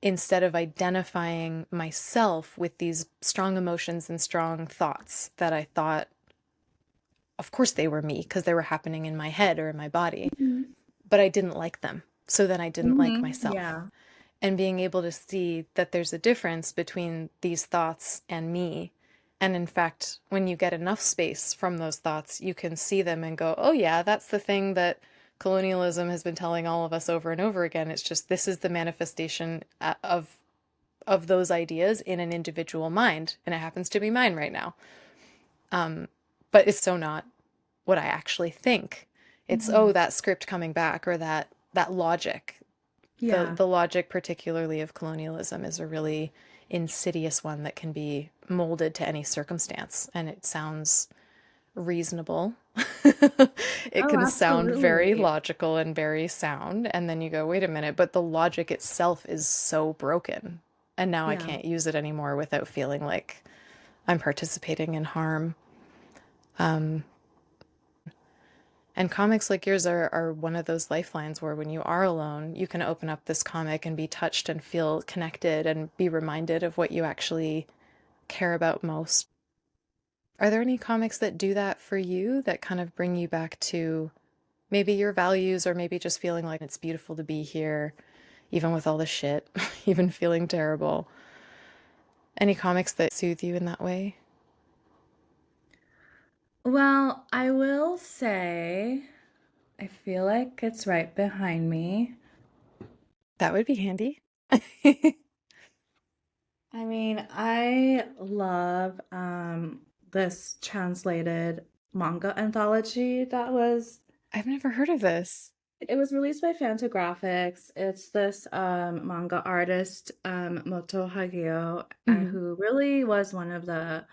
instead of identifying myself with these strong emotions and strong thoughts that I thought, of course, they were me because they were happening in my head or in my body, Mhm. but I didn't like them. So then I didn't like myself. Yeah. And being able to see that there's a difference between these thoughts and me. And in fact, when you get enough space from those thoughts, you can see them and go, oh, yeah, that's the thing that colonialism has been telling all of us over and over again. It's just this is the manifestation of those ideas in an individual mind, and it happens to be mine right now. Um, but it's so not what I actually think. It's oh, Mhm. that script coming back or that logic. The Yeah. the logic, particularly of colonialism, is a really insidious one that can be molded to any circumstance, and it sounds reasonable. It Oh, can sound very absolutely. logical and very sound, and then you go, wait a minute, but the logic itself is so broken, and now I Yeah. can't use it anymore without feeling like I'm participating in harm. Um, and comics like yours are one of those lifelines where when you are alone, you can open up this comic and be touched and feel connected and be reminded of what you actually care about most. Are there any comics that do that for you that kind of bring you back to maybe your values or maybe just feeling like it's beautiful to be here, even with all the shit, even feeling terrible? Any comics that soothe you in that way? Well, I will say, I feel like it's right behind me. That would be handy. I mean, I love this translated manga anthology that was I've never heard of this. it was released by Fantagraphics. It's this manga artist, Moto Hagio, Mhm. who really was one of the,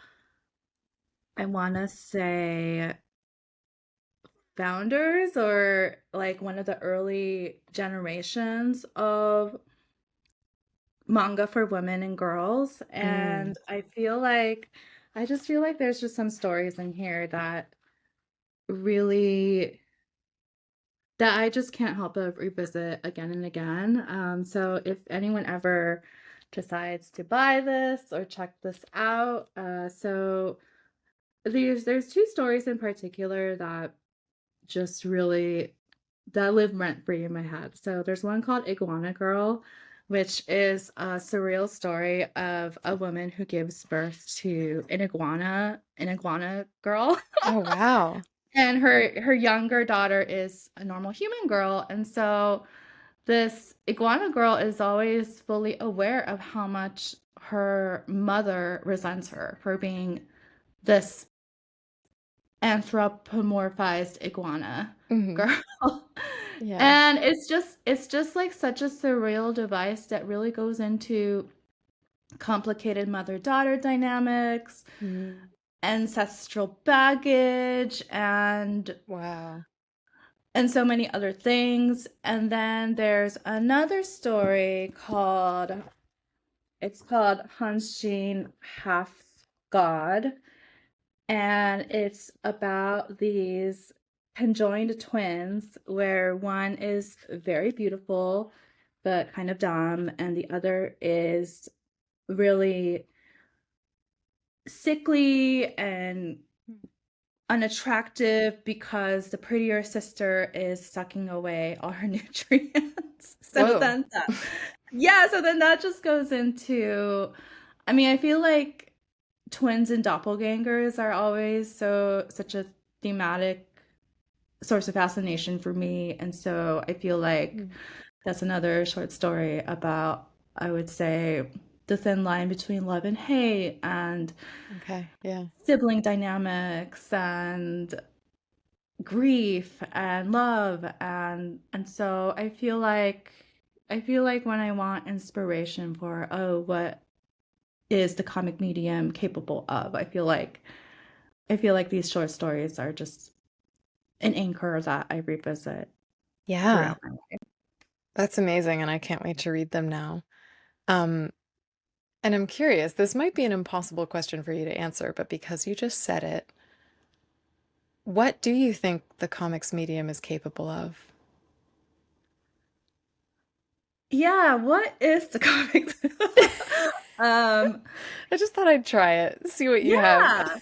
I want to say, founders or like one of the early generations of manga for women and girls. Mm. And I just feel like there's just some stories in here that really that I just can't help but revisit again and again. So if anyone ever decides to buy this or check this out, so there's two stories in particular that just really that live rent free in my head. So there's one called Iguana Girl, which is a surreal story of a woman who gives birth to an iguana girl. Oh, wow. And her younger daughter is a normal human girl. And so this iguana girl is always fully aware of how much her mother resents her for being this anthropomorphized iguana Mhm. girl. Yeah. And it's just like such a surreal device that really goes into complicated mother-daughter dynamics, Mm. ancestral baggage, Wow. and so many other things. And then there's another story called Hanshin Half God, and it's about these conjoined twins where one is very beautiful but kind of dumb, and the other is really sickly and unattractive because the prettier sister is sucking away all her nutrients. Whoa. So then that just goes into, I mean, I feel like twins and doppelgangers are always such a thematic source of fascination for me. And so I feel like Mm. That's another short story about, I would say, the thin line between love and hate and Okay, yeah. sibling dynamics and grief and love and so I feel like when I want inspiration for, oh, what is the comic medium capable of? I feel like these short stories are just an anchor that I revisit Yeah, throughout my life. that's amazing, and I can't wait to read them now. Um, and I'm curious, this might be an impossible question for you to answer, but because you just said it, what do you think the comics medium is capable of? Yeah, what is the comics? Um, I just thought I'd try it, see what you have. yeah.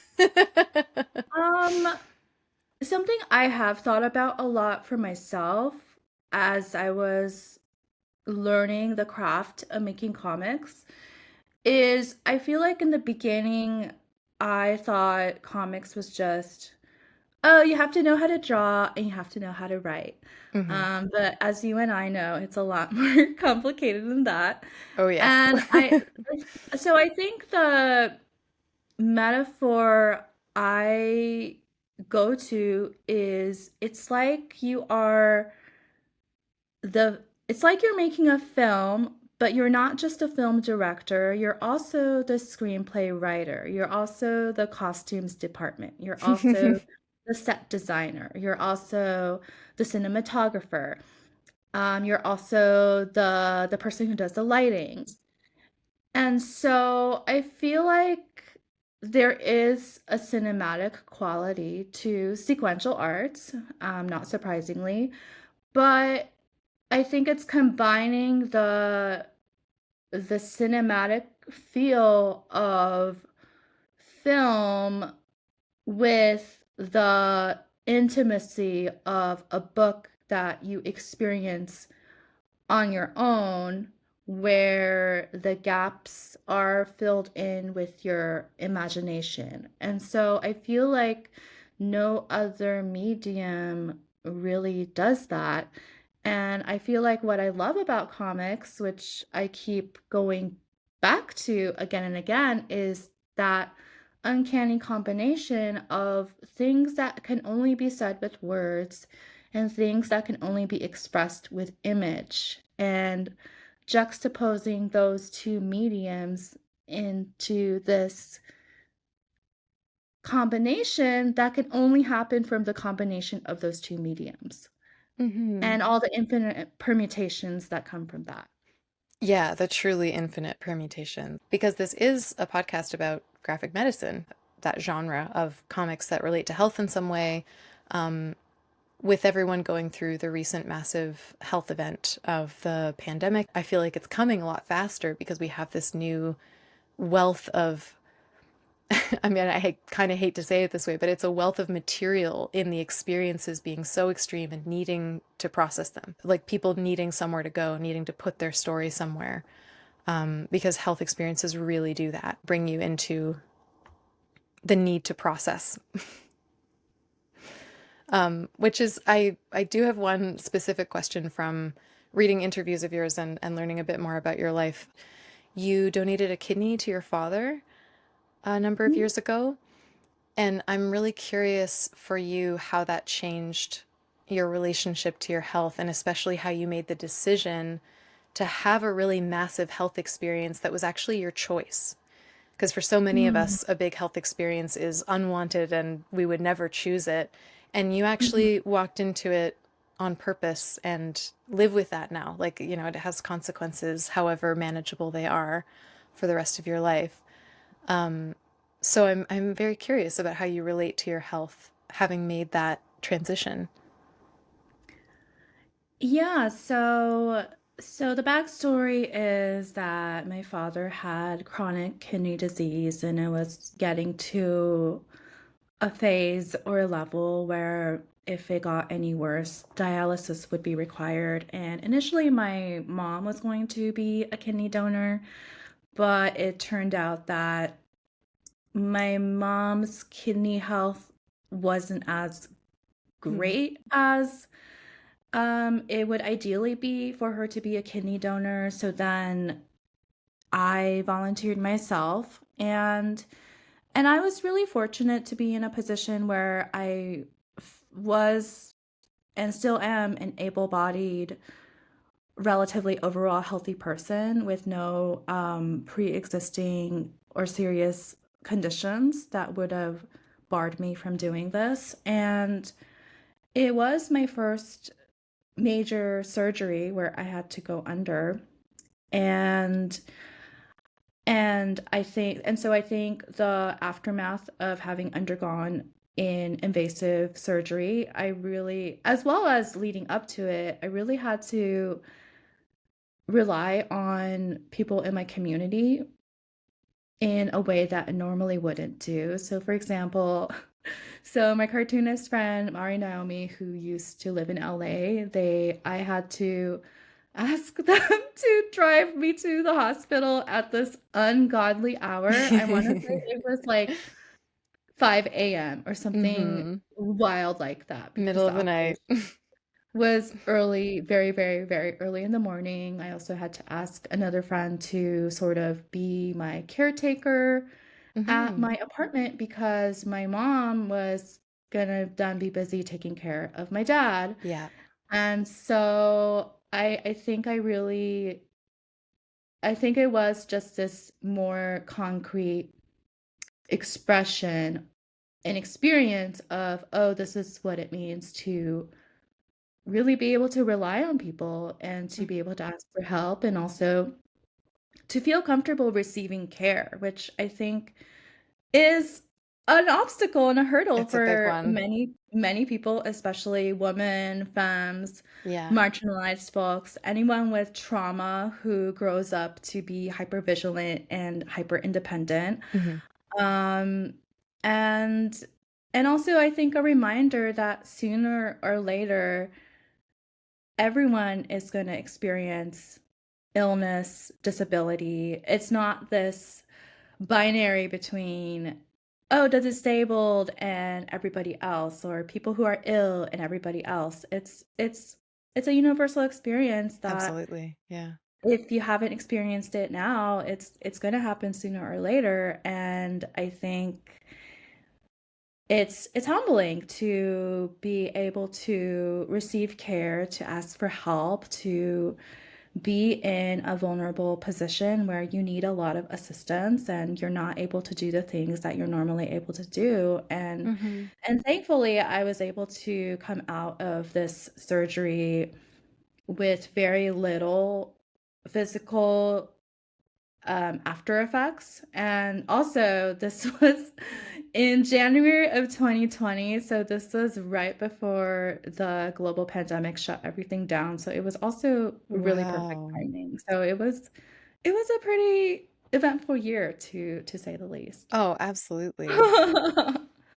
Um, Something I have thought about a lot for myself as I was learning the craft of making comics is I feel like in the beginning I thought comics was just, oh, you have to know how to draw and you have to know how to write. Hmm. But as you and I know, it's a lot more complicated than that. Oh, yes. And I think the metaphor I go to is it's like you're making a film, but you're not just a film director, you're also the screenplay writer. You're also the costumes department. You're also the set designer. You're also the cinematographer. You're also the person who does the lighting. And so I feel like there is a cinematic quality to sequential arts, not surprisingly, but I think it's combining the cinematic feel of film with the intimacy of a book that you experience on your own, where the gaps are filled in with your imagination. And so I feel like no other medium really does that. And I feel like what I love about comics, which I keep going back to again and again, is that uncanny combination of things that can only be said with words and things that can only be expressed with image, and juxtaposing those two mediums into this combination that can only happen from the combination of those two mediums Hmm. and all the infinite permutations that come from that. Yeah, the truly infinite permutation. Because this is a podcast about graphic medicine, that genre of comics that relate to health in some way. Um, with everyone going through the recent massive health event of the pandemic, I feel like it's coming a lot faster because we have this new wealth of I mean, I kind of hate to say it this way, but it's a wealth of material in the experiences being so extreme and needing to process them. Like people needing somewhere to go, needing to put their story somewhere. Because health experiences really do that, bring you into the need to process. Which is, I do have one specific question from reading interviews of yours and learning a bit more about your life. You donated a kidney to your father a number of years ago. And I'm really curious for you how that changed your relationship to your health, and especially how you made the decision to have a really massive health experience that was actually your choice. Because for so many of Mm, us, a big health experience is unwanted and we would never choose it. And you mhm. actually walked into it on purpose and live with that now. Like, you know, it has consequences, however manageable they are, for the rest of your life. So I'm very curious about how you relate to your health, having made that transition. Yeah, so the backstory is that my father had chronic kidney disease and it was getting to a phase or a level where if it got any worse, dialysis would be required. And initially my mom was going to be a kidney donor, but it turned out that my mom's kidney health wasn't as Hmm. great as It would ideally be for her to be a kidney donor, so then I volunteered myself, and I was really fortunate to be in a position where was and still am an able-bodied, relatively overall healthy person with no pre-existing or serious conditions that would have barred me from doing this. And it was my first major surgery where I had to go under. And so I think the aftermath of having undergone in invasive surgery, I really, as well as leading up to it, I really had to rely on people in my community in a way that I normally wouldn't do. So, for example, so my cartoonist friend Mari Naomi, who used to live in LA, I had to ask them to drive me to the hospital at this ungodly hour. I want to say it was like 5 a.m. or something Mm-hmm. wild like that because Middle the of the night. operation was early, very, very, very early in the morning. I also had to ask another friend to sort of be my caretaker at Mm-hmm. my apartment because my mom was gonna then be busy taking care of my dad. Yeah, And so I think it was just this more concrete expression and experience of, oh, this is what it means to really be able to rely on people and to be able to ask for help and also to feel comfortable receiving care, which I think is an obstacle and a hurdle it's a big for one. many, many people, especially women, femmes, Yeah. marginalized folks, anyone with trauma who grows up to be hypervigilant and hyper independent. Mm-hmm. Um, and and also I think a reminder that sooner or later everyone is going to experience illness, disability. It's not this binary between, oh, the disabled and everybody else, or people who are ill and everybody else. It's a universal experience that Absolutely. Yeah. if you haven't experienced it now, it's going to happen sooner or later. And I think it's humbling to be able to receive care, to ask for help, to be in a vulnerable position where you need a lot of assistance and you're not able to do the things that you're normally able to do. Mm-hmm. And thankfully I was able to come out of this surgery with very little physical after effects. And also, this was in January of 2020. So, this was right before the global pandemic shut everything down. So, it was also really perfect Wow. timing. So, it was a pretty eventful year to say the least. Oh, absolutely.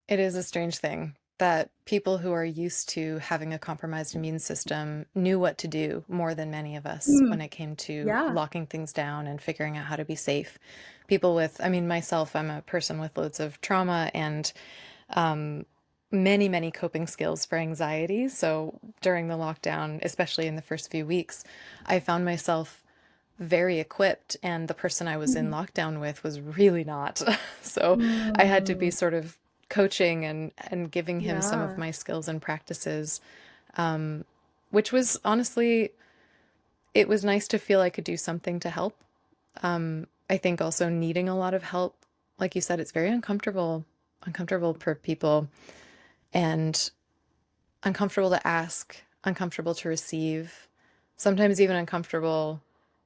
It is a strange thing that people who are used to having a compromised immune system knew what to do more than many of us when Mm, it came to yeah. locking things down and figuring out how to be safe. People with, I mean, myself, I'm a person with loads of trauma and um, many, many coping skills for anxiety. So during the lockdown, especially in the first few weeks, I found myself very equipped, and the person I was in Mhm. lockdown with was really not. So I had to be Mm, sort of coaching and giving him some of yeah. my skills and practices, um, which was honestly, it was nice to feel I could do something to help. I think also needing a lot of help, like you said, it's very uncomfortable for people, and uncomfortable to ask, uncomfortable to receive, sometimes even uncomfortable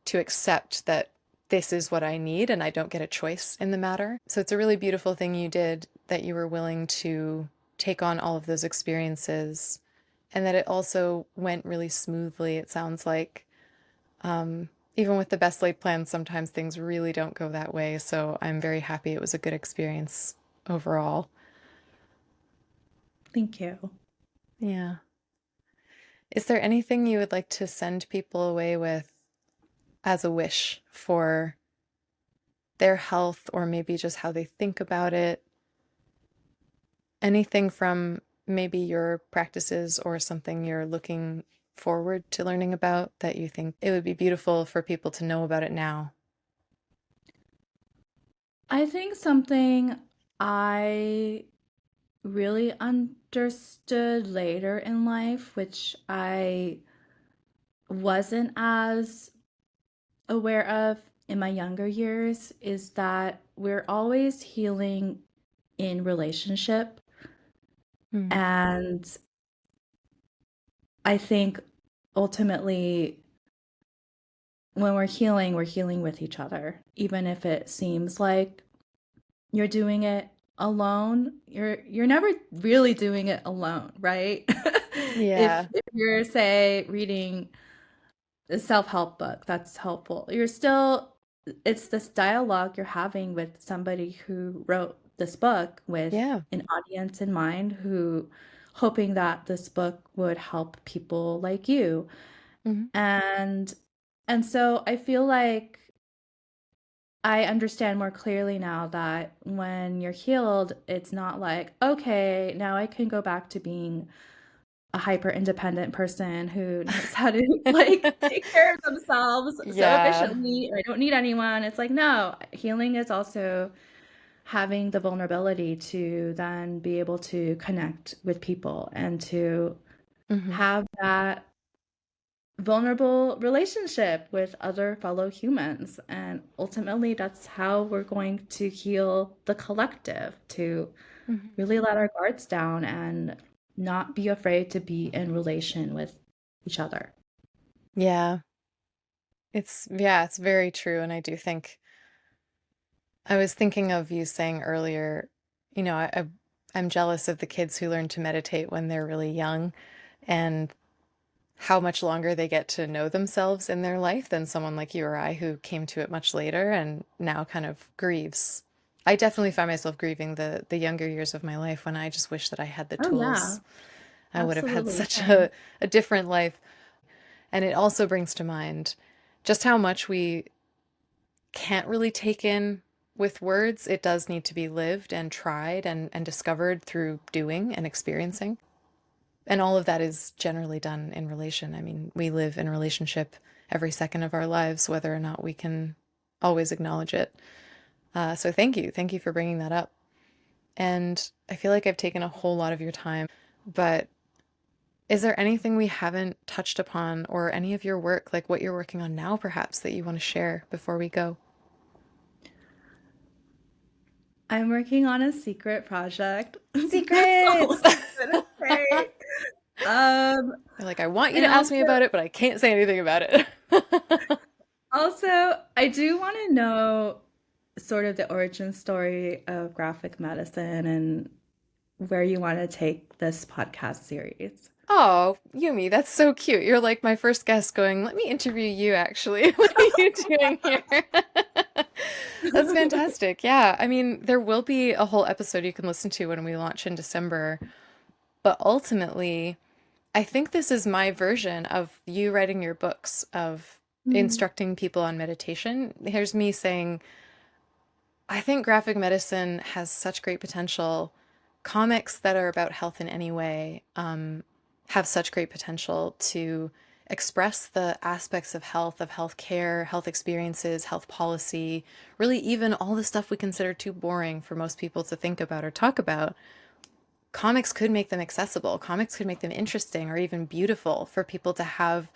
to accept that this is what I need and I don't get a choice in the matter. So it's a really beautiful thing you did that you were willing to take on all of those experiences and that it also went really smoothly, it sounds like. Um, Even with the best laid plans, sometimes things really don't go that way. So I'm very happy it was a good experience overall. Thank you. Yeah. Is there anything you would like to send people away with as a wish for their health or maybe just how they think about it? Anything from maybe your practices or something you're looking forward to learning about that you think it would be beautiful for people to know about it now? I think something I really understood later in life, which I wasn't as aware of in my younger years, is that we're always healing in relationship. Mm. And I think ultimately, when we're healing with each other, even if it seems like you're doing it alone. You're never really doing it alone, right? Yeah. If you're, say, reading a self-help book, that's helpful. You're still it's this dialogue you're having with somebody who wrote this book with Yeah. an audience in mind, who hoping that this book would help people like you. Hmm. And so I feel like I understand more clearly now that when you're healed, it's not like, okay, now I can go back to being a hyper independent person who knows how to like take care of themselves so Yeah. efficiently. I don't need anyone. It's like, no, healing is also having the vulnerability to then be able to connect with people and to Hmm. have that vulnerable relationship with other fellow humans. And ultimately, that's how we're going to heal the collective, to Hmm. really let our guards down and not be afraid to be in relation with each other. Yeah. It's very true. And I do think I was thinking of you saying earlier, you know, I'm jealous of the kids who learn to meditate when they're really young and how much longer they get to know themselves in their life than someone like you or I who came to it much later and now kind of grieves. I definitely find myself grieving the younger years of my life when I just wish that I had the Oh, yeah, tools. I would have had absolutely. such Same. a different life. And it also brings to mind just how much we can't really take in with words. It does need to be lived and tried and discovered through doing and experiencing. And all of that is generally done in relation. I mean, we live in relationship every second of our lives, whether or not we can always acknowledge it. So thank you. Thank you for bringing that up. And I feel like I've taken a whole lot of your time, but is there anything we haven't touched upon or any of your work, like what you're working on now, perhaps, that you want to share before we go? I'm working on a secret project. That's all Secrets! I'm gonna say. Um, You're like, I want you and to ask me also, about it, but I can't say anything about it. I do want to know sort of the origin story of graphic medicine and where you want to take this podcast series. Oh, Yumi, that's so cute. You're like my first guest going, let me interview you actually. What are you doing here? That's fantastic. Yeah. I mean, there will be a whole episode you can listen to when we launch in December. But ultimately, I think this is my version of you writing your books, of Mm, instructing people on meditation. Here's me saying, I think graphic medicine has such great potential. Comics that are about health in any way have such great potential to express the aspects of health care, health experiences, health policy, really even all the stuff we consider too boring for most people to think about or talk about. Comics could make them accessible. Comics could make them interesting or even beautiful for people to have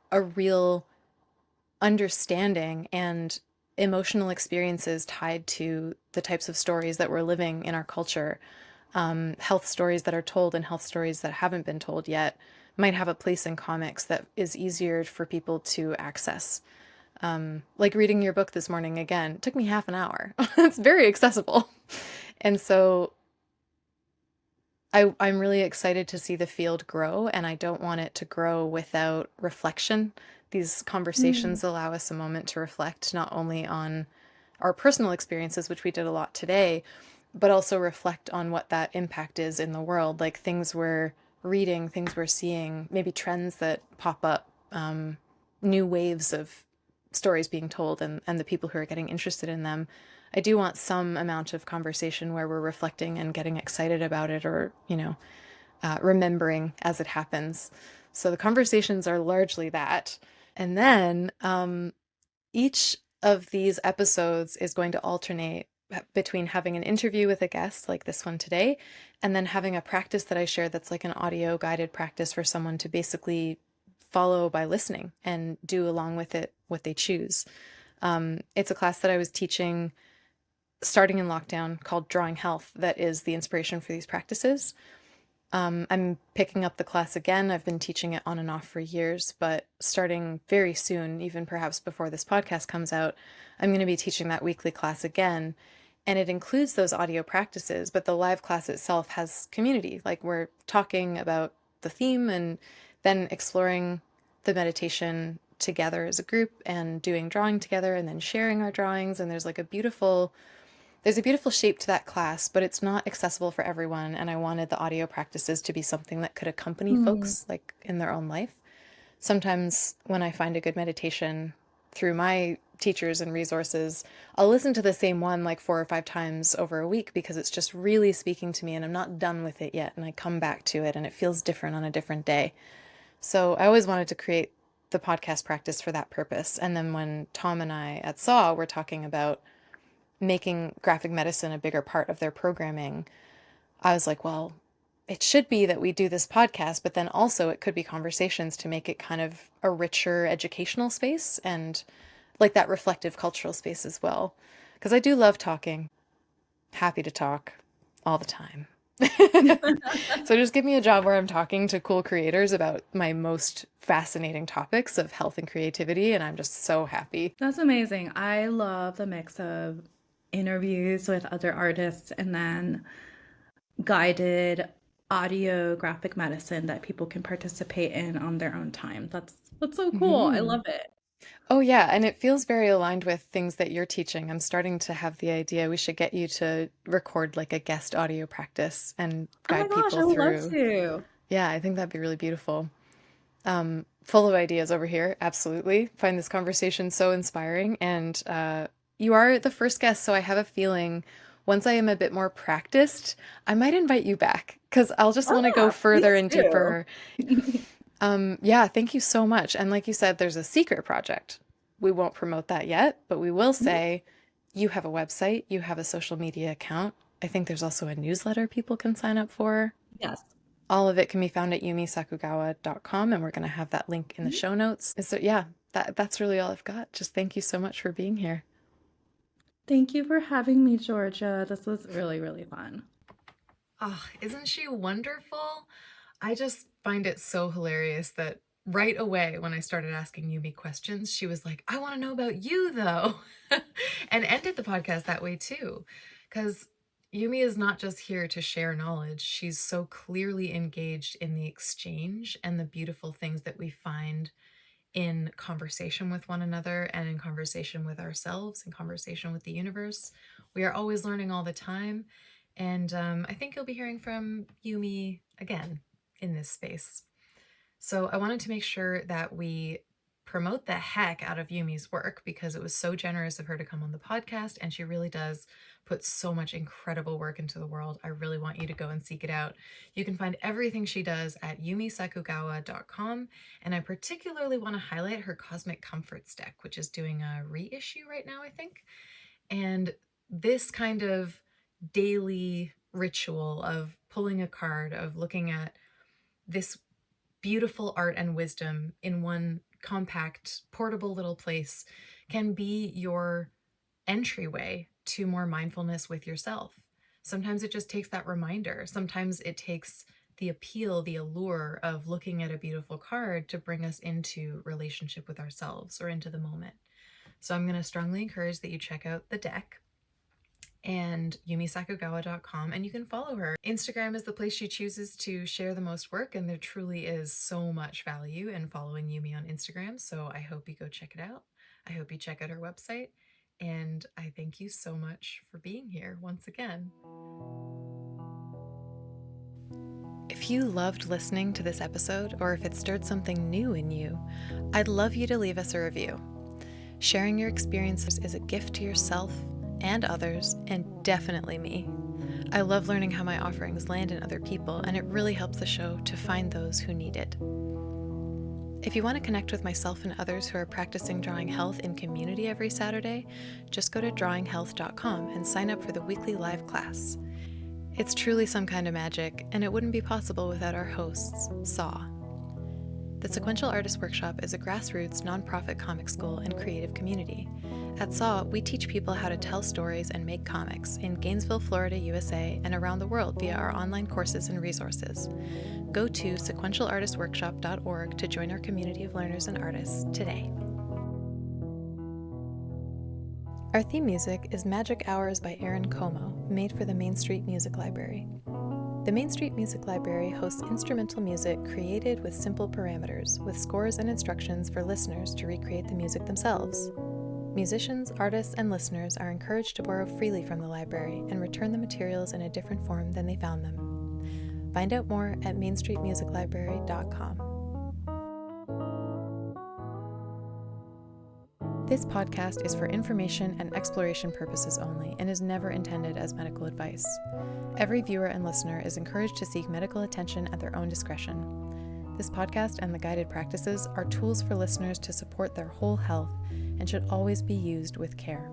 a real understanding and emotional experiences tied to the types of stories that we're living in our culture. Health stories that are told and health stories that haven't been told yet might have a place in comics that is easier for people to access. Like reading your book this morning again, took me half an hour. It's very accessible. And so I'm really excited to see the field grow, and I don't want it to grow without reflection. These mm, conversations allow us a moment to reflect not only on our personal experiences, which we did a lot today, but also reflect on what that impact is in the world, like things we're reading, things we're seeing, maybe trends that pop up, new waves of stories being told, and the people who are getting interested in them. I do want some amount of conversation where we're reflecting and getting excited about it or, remembering as it happens. So the conversations are largely that. And then each of these episodes is going to alternate between having an interview with a guest like this one today, and then having a practice that I share that's like an audio guided practice for someone to basically follow by listening and do along with it what they choose. It's a class that I was teaching starting in lockdown called Drawing Health that is the inspiration for these practices. I'm picking up the class again. I've been teaching it on and off for years, but starting very soon, even perhaps before this podcast comes out, I'm going to be teaching that weekly class again. And it includes those audio practices, but the live class itself has community. Like we're talking about the theme and then exploring the meditation together as a group and doing drawing together and then sharing our drawings. And there's a beautiful shape to that class, but it's not accessible for everyone. And I wanted the audio practices to be something that could accompany folks like in their own life. Sometimes when I find a good meditation through my teachers and resources, I'll listen to the same one like 4 or 5 times over a week because it's just really speaking to me and I'm not done with it yet. And I come back to it and it feels different on a different day. So I always wanted to create the podcast practice for that purpose. And then when Tom and I at SAW were talking about making graphic medicine a bigger part of their programming, I was like, well, it should be that we do this podcast, but then also it could be conversations to make it kind of a richer educational space and like that reflective cultural space as well. Because I do love talking. Happy to talk all the time. So just give me a job where I'm talking to cool creators about my most fascinating topics of health and creativity, and I'm just so happy. That's amazing. I love the mix of interviews with other artists and then guided audio graphic medicine that people can participate in on their own time. That's so cool. I love it. Oh yeah, and it feels very aligned with things that you're teaching. I'm starting to have the idea we should get you to record like a guest audio practice and guide Oh my gosh, people I would through. love to. Yeah, I think that'd be really beautiful. Full of ideas over here. Absolutely. Find this conversation so inspiring. And you are the first guest, so I have a feeling once I am a bit more practiced, I might invite you back because I'll just want to go further and deeper. Yeah, thank you so much. And like you said, there's a secret project. We won't promote that yet, but we will say you have a website, you have a social media account. I think there's also a newsletter people can sign up for. Yes. All of it can be found at yumisakugawa.com, and we're going to have that link in the show notes. And so yeah, that's really all I've got. Just thank you so much for being here. Thank you for having me, Georgia. This was really, really fun. Oh, isn't she wonderful? I just find it so hilarious that right away when I started asking Yumi questions, she was like, I want to know about you though. And ended the podcast that way too. Because Yumi is not just here to share knowledge. She's so clearly engaged in the exchange and the beautiful things that we find in conversation with one another and in conversation with ourselves, in conversation with the universe. We are always learning all the time. And I think you'll be hearing from Yumi again in this space. So I wanted to make sure that we promote the heck out of Yumi's work because it was so generous of her to come on the podcast, and she really does put so much incredible work into the world. I really want you to go and seek it out. You can find everything she does at yumisakugawa.com, and I particularly want to highlight her Cosmic Comforts deck, which is doing a reissue right now, I think. And this kind of daily ritual of pulling a card, of looking at this beautiful art and wisdom in one compact, portable little place can be your entryway to more mindfulness with yourself. Sometimes it just takes that reminder. Sometimes it takes the appeal, the allure of looking at a beautiful card to bring us into relationship with ourselves or into the moment. So I'm going to strongly encourage that you check out the deck and yumisakugawa.com, and you can follow her. Instagram is the place she chooses to share the most work, and there truly is so much value in following Yumi on Instagram, so I hope you go check it out. I hope you check out her website, and I thank you so much for being here once again. If you loved listening to this episode, or if it stirred something new in you, I'd love you to leave us a review. Sharing your experiences is a gift to yourself and others, and definitely me. I love learning how my offerings land in other people, and it really helps the show to find those who need it. If you want to connect with myself and others who are practicing drawing health in community every Saturday, just go to drawinghealth.com and sign up for the weekly live class. It's truly some kind of magic, and it wouldn't be possible without our hosts, SAW. The Sequential Artist Workshop is a grassroots, nonprofit comic school and creative community. At SAW, we teach people how to tell stories and make comics in Gainesville, Florida, USA, and around the world via our online courses and resources. Go to sequentialartistworkshop.org to join our community of learners and artists today. Our theme music is Magic Hours by Aaron Como, made for the Main Street Music Library. The Main Street Music Library hosts instrumental music created with simple parameters, with scores and instructions for listeners to recreate the music themselves. Musicians, artists, and listeners are encouraged to borrow freely from the library and return the materials in a different form than they found them. Find out more at mainstreetmusiclibrary.com. This podcast is for information and exploration purposes only and is never intended as medical advice. Every viewer and listener is encouraged to seek medical attention at their own discretion. This podcast and the guided practices are tools for listeners to support their whole health and should always be used with care.